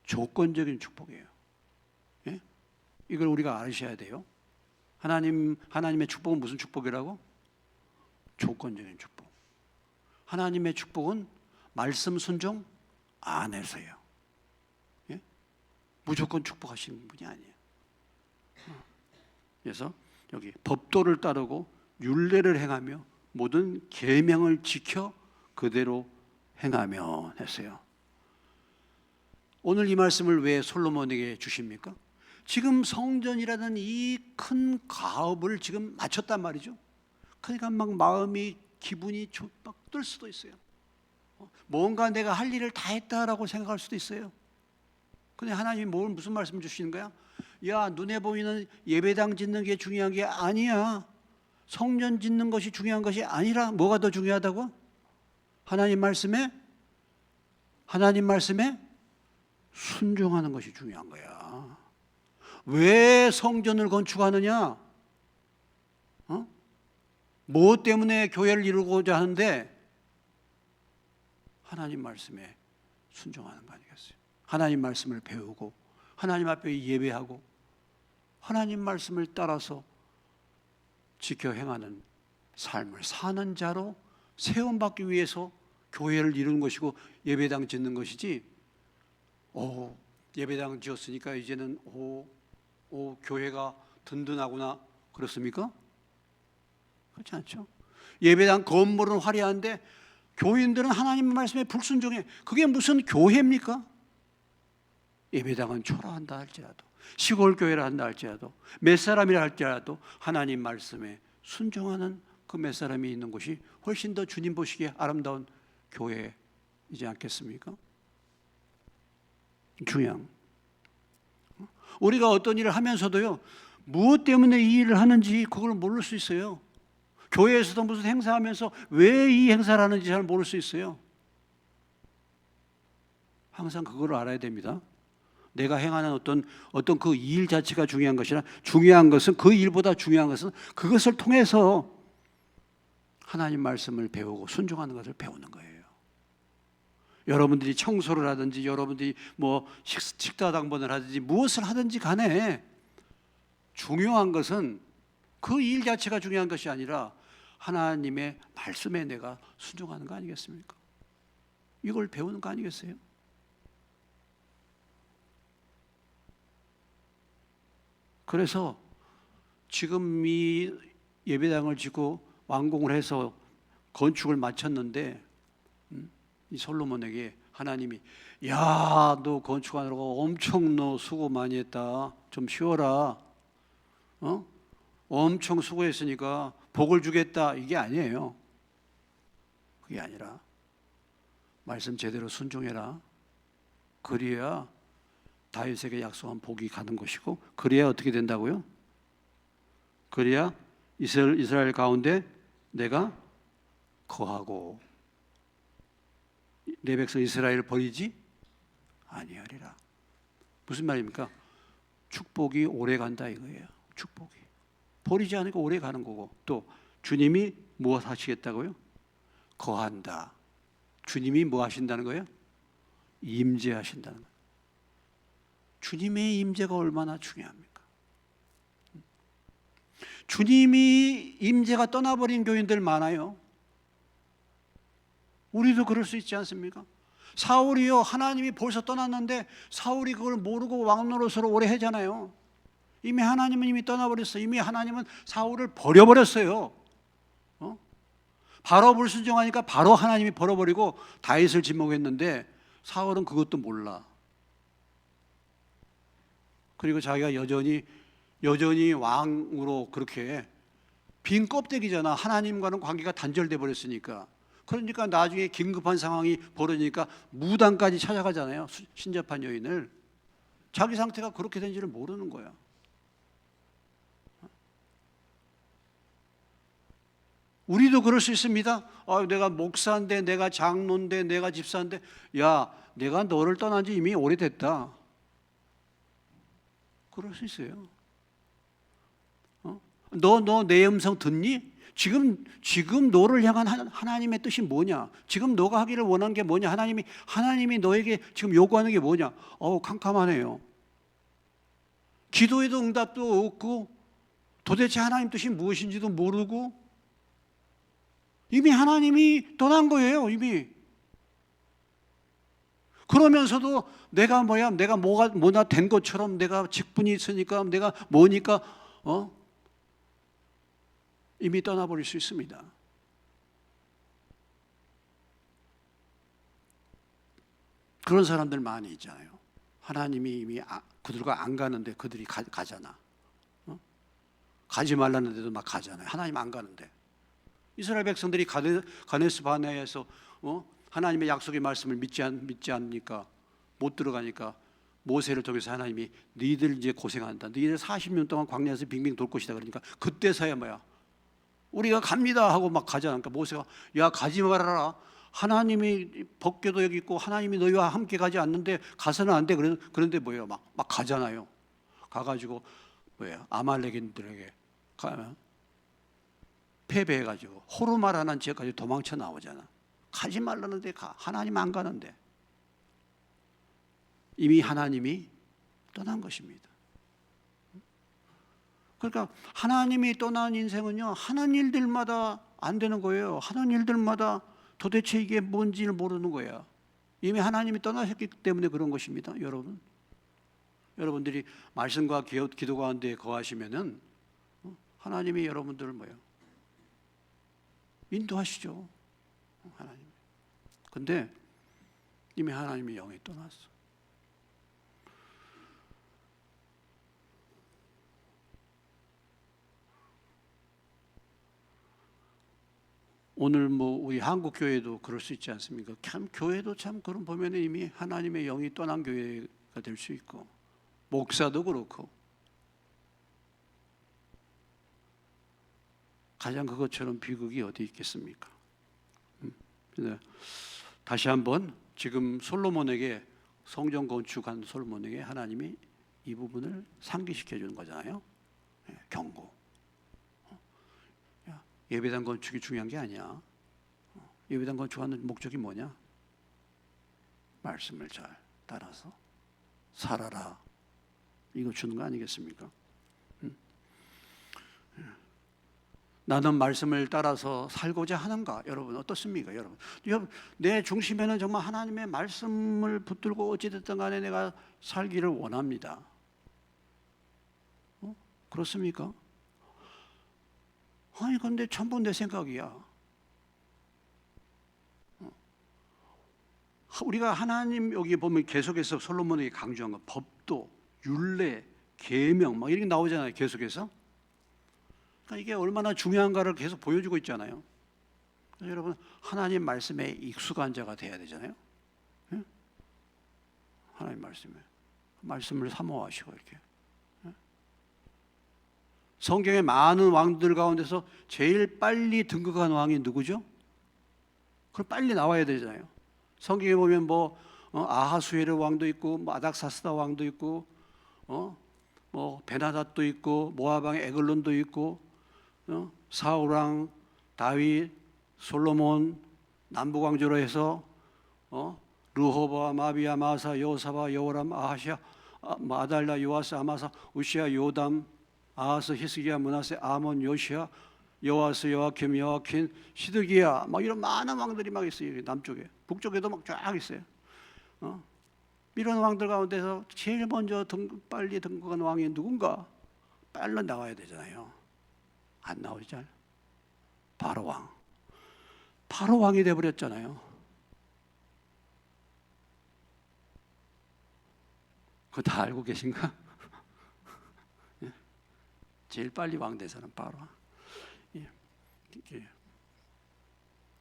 조건적인 축복이에요. 예? 이걸 우리가 알으셔야 돼요. 하나님의 축복은 무슨 축복이라고? 조건적인 축복. 하나님의 축복은 말씀 순종 안에서요. 예? 무조건 축복하시는 분이 아니에요. 그래서 여기 법도를 따르고 율례를 행하며 모든 계명을 지켜 그대로 행하며 했어요. 오늘 이 말씀을 왜 솔로몬에게 주십니까? 지금 성전이라는 이 큰 가업을 지금 마쳤단 말이죠. 그러니까 막 마음이 기분이 막 뜰 수도 있어요. 뭔가 내가 할 일을 다 했다라고 생각할 수도 있어요. 근데 하나님이 무슨 말씀 주시는 거야? 야, 눈에 보이는 예배당 짓는 게 중요한 게 아니야. 성전 짓는 것이 중요한 것이 아니라 뭐가 더 중요하다고? 하나님 말씀에 순종하는 것이 중요한 거야. 왜 성전을 건축하느냐? 뭐 때문에 교회를 이루고자 하는데? 하나님 말씀에 순종하는 거 아니겠어요? 하나님 말씀을 배우고 하나님 앞에 예배하고 하나님 말씀을 따라서 지켜 행하는 삶을 사는 자로 세움받기 위해서 교회를 이루는 것이고 예배당 짓는 것이지, 예배당 지었으니까 이제는 교회가 든든하구나 그렇습니까? 그렇지 않죠. 예배당 건물은 화려한데 교인들은 하나님 말씀에 불순종해. 그게 무슨 교회입니까? 예배당은 초라한다 할지라도, 시골 교회라 한다 할지라도, 몇 사람이라 할지라도 하나님 말씀에 순종하는 그 몇 사람이 있는 곳이 훨씬 더 주님 보시기에 아름다운 교회이지 않겠습니까? 중요한, 우리가 어떤 일을 하면서도요, 무엇 때문에 이 일을 하는지 그걸 모를 수 있어요. 교회에서도 무슨 행사하면서 왜 이 행사를 하는지 잘 모를 수 있어요. 항상 그걸 알아야 됩니다. 내가 행하는 어떤 그 일 자체가 중요한 것이라, 중요한 것은, 그 일보다 중요한 것은 그것을 통해서 하나님 말씀을 배우고 순종하는 것을 배우는 거예요. 여러분들이 청소를 하든지, 여러분들이 뭐 식사당번을 하든지, 무엇을 하든지 간에 중요한 것은 그 일 자체가 중요한 것이 아니라 하나님의 말씀에 내가 순종하는 거 아니겠습니까? 이걸 배우는 거 아니겠어요? 그래서 지금 이 예배당을 짓고 완공을 해서 건축을 마쳤는데, 이 솔로몬에게 하나님이, 야, 너 건축하느라고 엄청 너 수고 많이 했다. 좀 쉬어라. 엄청 수고했으니까 복을 주겠다. 이게 아니에요. 그게 아니라 말씀 제대로 순종해라. 그래야 다윗에게 약속한 복이 가는 것이고, 그래야 어떻게 된다고요? 그래야 이스라엘 가운데 내가 거하고 내 백성 이스라엘을 버리지 아니하리라. 무슨 말입니까? 축복이 오래 간다 이거예요. 축복이 버리지 않으니까 오래 가는 거고, 또 주님이 무엇 하시겠다고요? 거한다. 주님이 뭐 하신다는 거예요? 임재하신다는 거예요. 주님의 임재가 얼마나 중요합니까? 주님이 임재가 떠나버린 교인들 많아요. 우리도 그럴 수 있지 않습니까? 사울이요, 하나님이 벌써 떠났는데 바울이 그걸 모르고 왕노릇으로 오래 하잖아요. 이미 하나님은 이미 떠나버렸어요. 이미 하나님은 사울을 버려버렸어요. 바로 불순종하니까 바로 하나님이 버려버리고 다윗을 지목했는데, 사울은 그것도 몰라. 그리고 자기가 여전히 왕으로 그렇게 빈 껍데기잖아. 하나님과는 관계가 단절돼 버렸으니까. 그러니까 나중에 긴급한 상황이 벌어지니까 무당까지 찾아가잖아요. 신접한 여인을. 자기 상태가 그렇게 된지를 모르는 거야. 우리도 그럴 수 있습니다. 내가 목사인데, 내가 장로인데, 내가 집사인데, 야, 내가 너를 떠난 지 이미 오래됐다. 그럴 수 있어요. 너 내 음성 듣니? 지금 너를 향한 하나님의 뜻이 뭐냐? 지금 너가 하기를 원하는 게 뭐냐? 하나님이 너에게 지금 요구하는 게 뭐냐? 캄캄하네요. 기도에도 응답도 없고, 도대체 하나님 뜻이 무엇인지도 모르고, 이미 하나님이 떠난 거예요, 이미. 그러면서도 내가 뭐나 된 것처럼, 내가 직분이 있으니까, 내가 뭐니까, 이미 떠나버릴 수 있습니다. 그런 사람들 많이 있잖아요. 하나님이 이미 그들과 안 가는데 그들이 가잖아. 가지 말라는데도 막 가잖아요. 하나님 안 가는데. 이스라엘 백성들이 가데스 바네아에서 하나님의 약속의 말씀을 믿지 않으니까, 못 들어가니까 모세를 통해서 하나님이 너희들 이제 고생한다. 너희들 40년 동안 광야에서 빙빙 돌 것이다. 그러니까 그때서야 우리가 갑니다 하고 막 가잖아. 그러니까 모세가, 야, 가지 말아라. 하나님이 법궤도 여기 있고 하나님이 너희와 함께 가지 않는데 가서는 안 돼. 그런데 막 가잖아요. 가가지고 아말렉인들에게 패배해가지고 호르마라는 지역까지 도망쳐 나오잖아. 가지 말라는데 하나님 안 가는데. 이미 하나님이 떠난 것입니다. 그러니까 하나님이 떠난 인생은요, 하는 일들마다 안 되는 거예요. 하는 일들마다 도대체 이게 뭔지를 모르는 거예요. 이미 하나님이 떠나셨기 때문에 그런 것입니다. 여러분들이 말씀과 기도 가운데 거하시면은 하나님이 여러분들을 인도하시죠. 하나님. 근데 이미 하나님이 영이 떠났어. 오늘 뭐 우리 한국 교회도 그럴 수 있지 않습니까? 참 교회도 참 그런 보면 이미 하나님의 영이 떠난 교회가 될 수 있고, 목사도 그렇고, 가장 그것처럼 비극이 어디 있겠습니까? 다시 한번 지금 솔로몬에게, 성전 건축한 솔로몬에게 하나님이 이 부분을 상기시켜 주는 거잖아요. 경고. 예배당 건축이 중요한 게 아니야. 예배당 건축하는 목적이 뭐냐? 말씀을 잘 따라서 살아라. 이거 주는 거 아니겠습니까? 나는 말씀을 따라서 살고자 하는가? 여러분 어떻습니까? 여러분 내 중심에는 정말 하나님의 말씀을 붙들고 어찌됐든 간에 내가 살기를 원합니다. 그렇습니까? 아니 근데 전부 내 생각이야. 우리가 하나님 여기 보면 계속해서 솔로몬에게 강조한 거, 법도, 율례, 계명 막 이렇게 나오잖아요. 계속해서. 그러니까 이게 얼마나 중요한가를 계속 보여주고 있잖아요. 여러분 하나님 말씀에 익숙한 자가 돼야 되잖아요. 예? 하나님 말씀을 사모하시고 이렇게. 예? 성경의 많은 왕들 가운데서 제일 빨리 등극한 왕이 누구죠? 그럼 빨리 나와야 되잖아요. 성경에 보면 뭐 아하수에르 왕도 있고, 뭐 아닥사스다 왕도 있고, 뭐 베나닷도 있고, 모압 왕 에글론도 있고, 사울 왕, 다윗, 솔로몬, 남북 왕조로 해서 르호보암, 아비야, 마사, 여호사밧, 여호람, 아하시아, 아달랴, 요아스, 아마사, 우시아, 요담, 아하스, 히스기야, 므낫세, 아몬, 요시아, 여호아스, 여호아킴, 여호아킨, 시드기야, 막 이런 많은 왕들이 막 있어요. 남쪽에, 북쪽에도 막 쫙 있어요. 이런 왕들 가운데서 제일 먼저 빨리 등극한 왕이 누군가? 빨리 나와야 되잖아요. 안 나오죠. 바로 왕. 바로 왕이 돼버렸잖아요. 그거 다 알고 계신가? 제일 빨리 왕 된 사람 바로.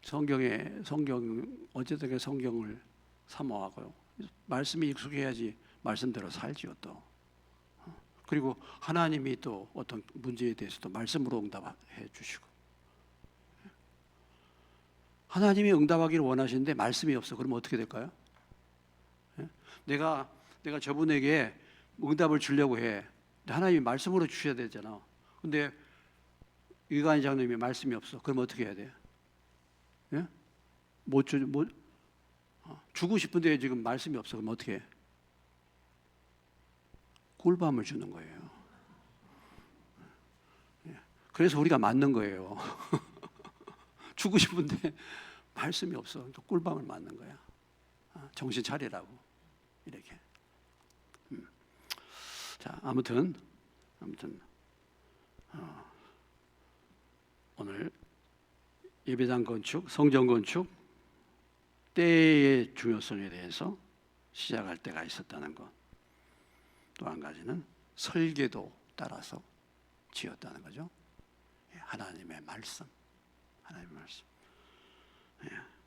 성경 어쨌든 성경을 사모하고요. 말씀이 익숙해야지 말씀대로 살지요 또. 그리고 하나님이 또 어떤 문제에 대해서도 말씀으로 응답해 주시고. 하나님이 응답하기를 원하시는데 말씀이 없어. 그러면 어떻게 될까요? 내가 저분에게 응답을 주려고 해. 하나님이 말씀으로 주셔야 되잖아. 근데 이관희 장로님이 말씀이 없어. 그럼 어떻게 해야 돼? 예? 주고 싶은데 지금 말씀이 없어. 그럼 어떻게 해? 꿀밤을 주는 거예요. 그래서 우리가 맞는 거예요. 주고 싶은데 말씀이 없어. 또 꿀밤을 맞는 거야. 정신 차리라고 이렇게. 자, 아무튼 오늘 예배당 건축, 성전 건축 때의 중요성에 대해서 시작할 때가 있었다는 것. 또 한 가지는 설계도 따라서 지었다는 거죠. 하나님의 말씀.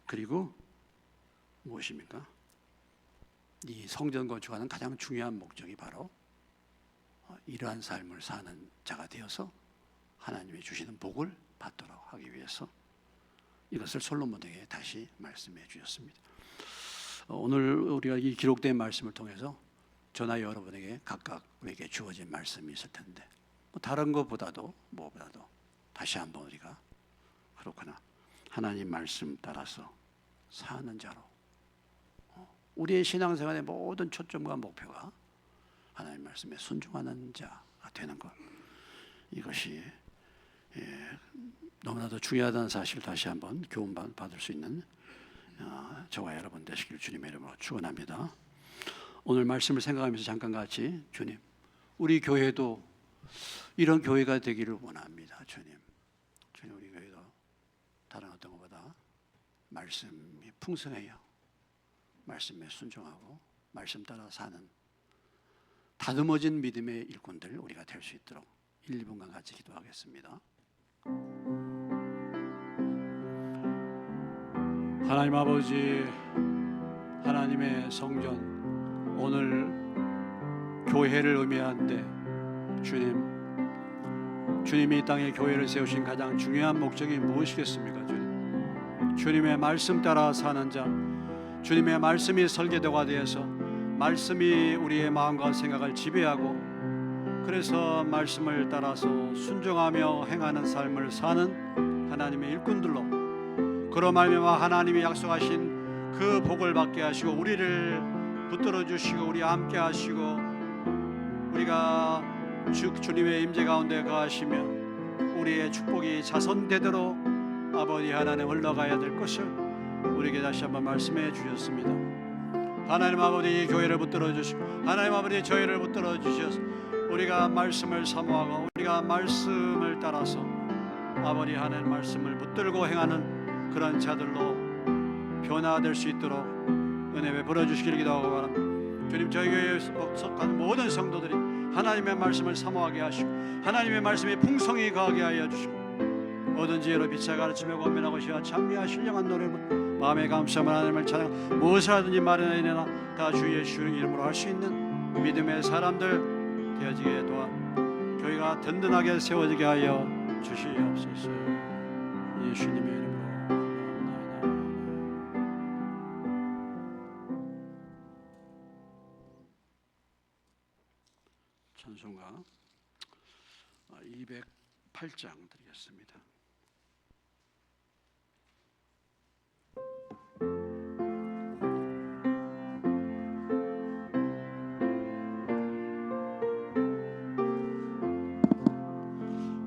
그리고 무엇입니까? 이 성전 건축하는 가장 중요한 목적이 바로 이러한 삶을 사는 자가 되어서 하나님이 주시는 복을 받도록 하기 위해서 이것을 솔로몬에게 다시 말씀해 주셨습니다. 오늘 우리가 이 기록된 말씀을 통해서 저나 여러분에게 각각 우리에게 주어진 말씀이 있을 텐데 다른 것보다도 무엇보다도 다시 한번 우리가 그렇구나 하나님 말씀 따라서 사는 자로 우리의 신앙생활의 모든 초점과 목표가 하나님 말씀에 순종하는 자가 되는 것, 이것이 너무나도 중요하다는 사실을 다시 한번 교훈 받을 수 있는 저와 여러분 되시길 주님의 이름으로 축원합니다. 오늘 말씀을 생각하면서 잠깐 같이 주님, 우리 교회도 이런 교회가 되기를 원합니다. 주님 우리 교회도 다른 어떤 것보다 말씀이 풍성해요. 말씀에 순종하고 말씀 따라 사는 다듬어진 믿음의 일꾼들 우리가 될 수 있도록 1, 2분간 같이 기도하겠습니다. 하나님 아버지, 하나님의 성전, 오늘 교회를 의미하는데 주님이 이 땅에 교회를 세우신 가장 중요한 목적이 무엇이겠습니까? 주님의 말씀 따라 사는 자, 주님의 말씀이 설계도가 되어서 말씀이 우리의 마음과 생각을 지배하고, 그래서 말씀을 따라서 순종하며 행하는 삶을 사는 하나님의 일꾼들로, 그로 말미암아 하나님이 약속하신 그 복을 받게 하시고 우리를 붙들어 주시고 우리와 함께 하시고, 우리가 주님의 임재 가운데 거하시며 우리의 축복이 자손되도록 아버지 하나님 흘러가야 될 것을 우리에게 다시 한번 말씀해 주셨습니다. 하나님 아버지, 이 교회를 붙들어 주시고 하나님 아버지 저희를 붙들어 주셔서 우리가 말씀을 사모하고 우리가 말씀을 따라서 아버지 하나님 말씀을 붙들고 행하는 그런 자들로 변화될 수 있도록 은혜 베풀어 주시기를 기도하고 바랍니다. 주님, 저희 교회에 속한 모든 성도들이 하나님의 말씀을 사모하게 하시고 하나님의 말씀이 풍성히 거하게 하여 주시고 모든 지혜로 빛을 가르치며 권면하고 시와 찬미와 신령한 노래로 마음의 감사함을 하나님을 찬양, 무엇을 하든지 말이나 다 주 예수 이름으로 할 수 있는 믿음의 사람들 되어지게 도와 교회가 든든하게 세워지게 하여 주시옵소서. 예수님의 이름으로 찬송가 208장 드리겠습니다.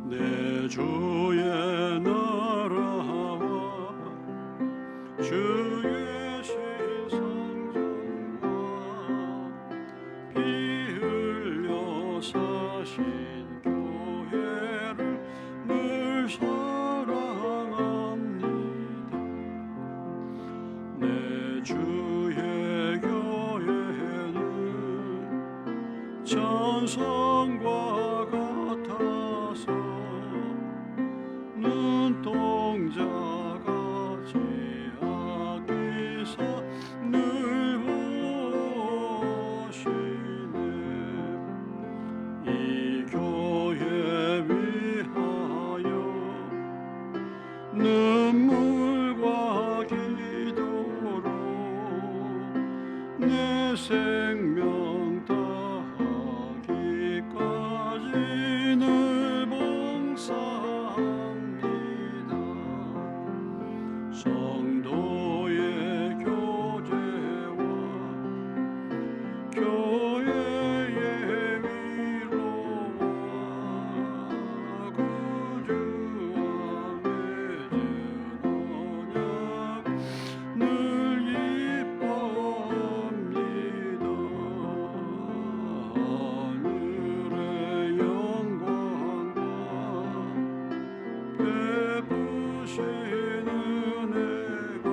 내 주의 나라와 주의 신성전과 피 흘려 사신 교회를 늘 사랑합니다. 내 주의 교회는 천성과 같아서 눈동자같이 아끼사 늘 보시네. 이 교회 위하여 눈물과 기도로 내 생명 다하기까지 늘 봉사합니다. 성도의 교제와 교회의 위로와 구주와 맺은 언약 늘 기뻐합니다. 하늘의 영광과 베푸신 은혜가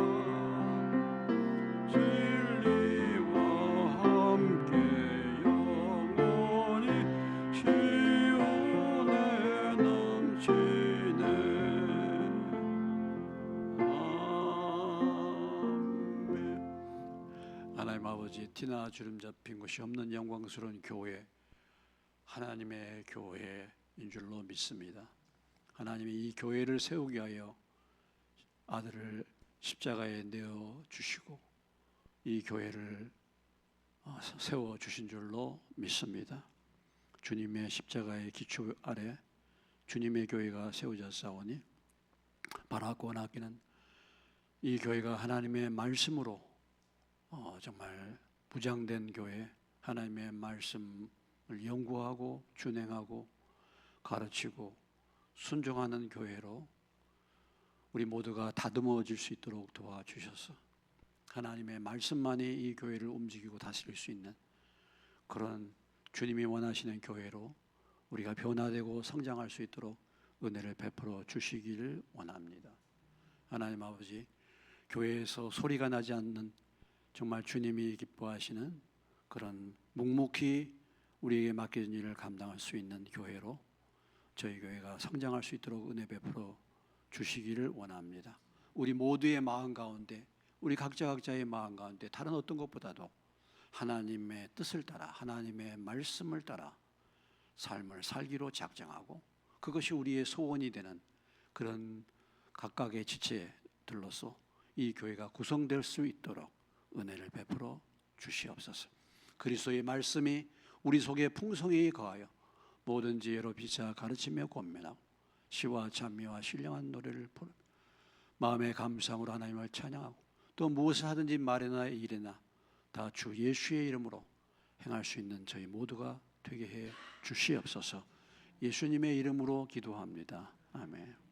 진리와 함께 영원히 시온에 넘치네. 아멘. 하나님 아버지, 티나 주름 잡힌 것이 없는 영광스러운 교회, 하나님의 교회인 줄로 믿습니다. 하나님이 이 교회를 세우게 하여 아들을 십자가에 내어 주시고 이 교회를 세워 주신 줄로 믿습니다. 주님의 십자가의 기초 아래 주님의 교회가 세워졌사오니 바라고 원하기는 이 교회가 하나님의 말씀으로 정말 부장된 교회, 하나님의 말씀을 연구하고 준행하고 가르치고 순종하는 교회로 우리 모두가 다듬어질 수 있도록 도와주셔서 하나님의 말씀만이 이 교회를 움직이고 다스릴 수 있는 그런 주님이 원하시는 교회로 우리가 변화되고 성장할 수 있도록 은혜를 베풀어 주시기를 원합니다. 하나님 아버지, 교회에서 소리가 나지 않는 정말 주님이 기뻐하시는 그런 묵묵히 우리에게 맡겨진 일을 감당할 수 있는 교회로 저희 교회가 성장할 수 있도록 은혜 베풀어 주시기를 원합니다. 우리 모두의 마음 가운데 우리 각자의 마음 가운데 다른 어떤 것보다도 하나님의 뜻을 따라 하나님의 말씀을 따라 삶을 살기로 작정하고 그것이 우리의 소원이 되는 그런 각각의 지체들로서 이 교회가 구성될 수 있도록 은혜를 베풀어 주시옵소서. 그리스도의 말씀이 우리 속에 풍성히 거하여 모든 지혜로 비차 가르치며 권면하고 시와 찬미와 신령한 노래를 부르며 마음의 감상으로 하나님을 찬양하고 또 무엇을 하든지 말이나 일이나 다 주 예수의 이름으로 행할 수 있는 저희 모두가 되게 해 주시옵소서. 예수님의 이름으로 기도합니다. 아멘.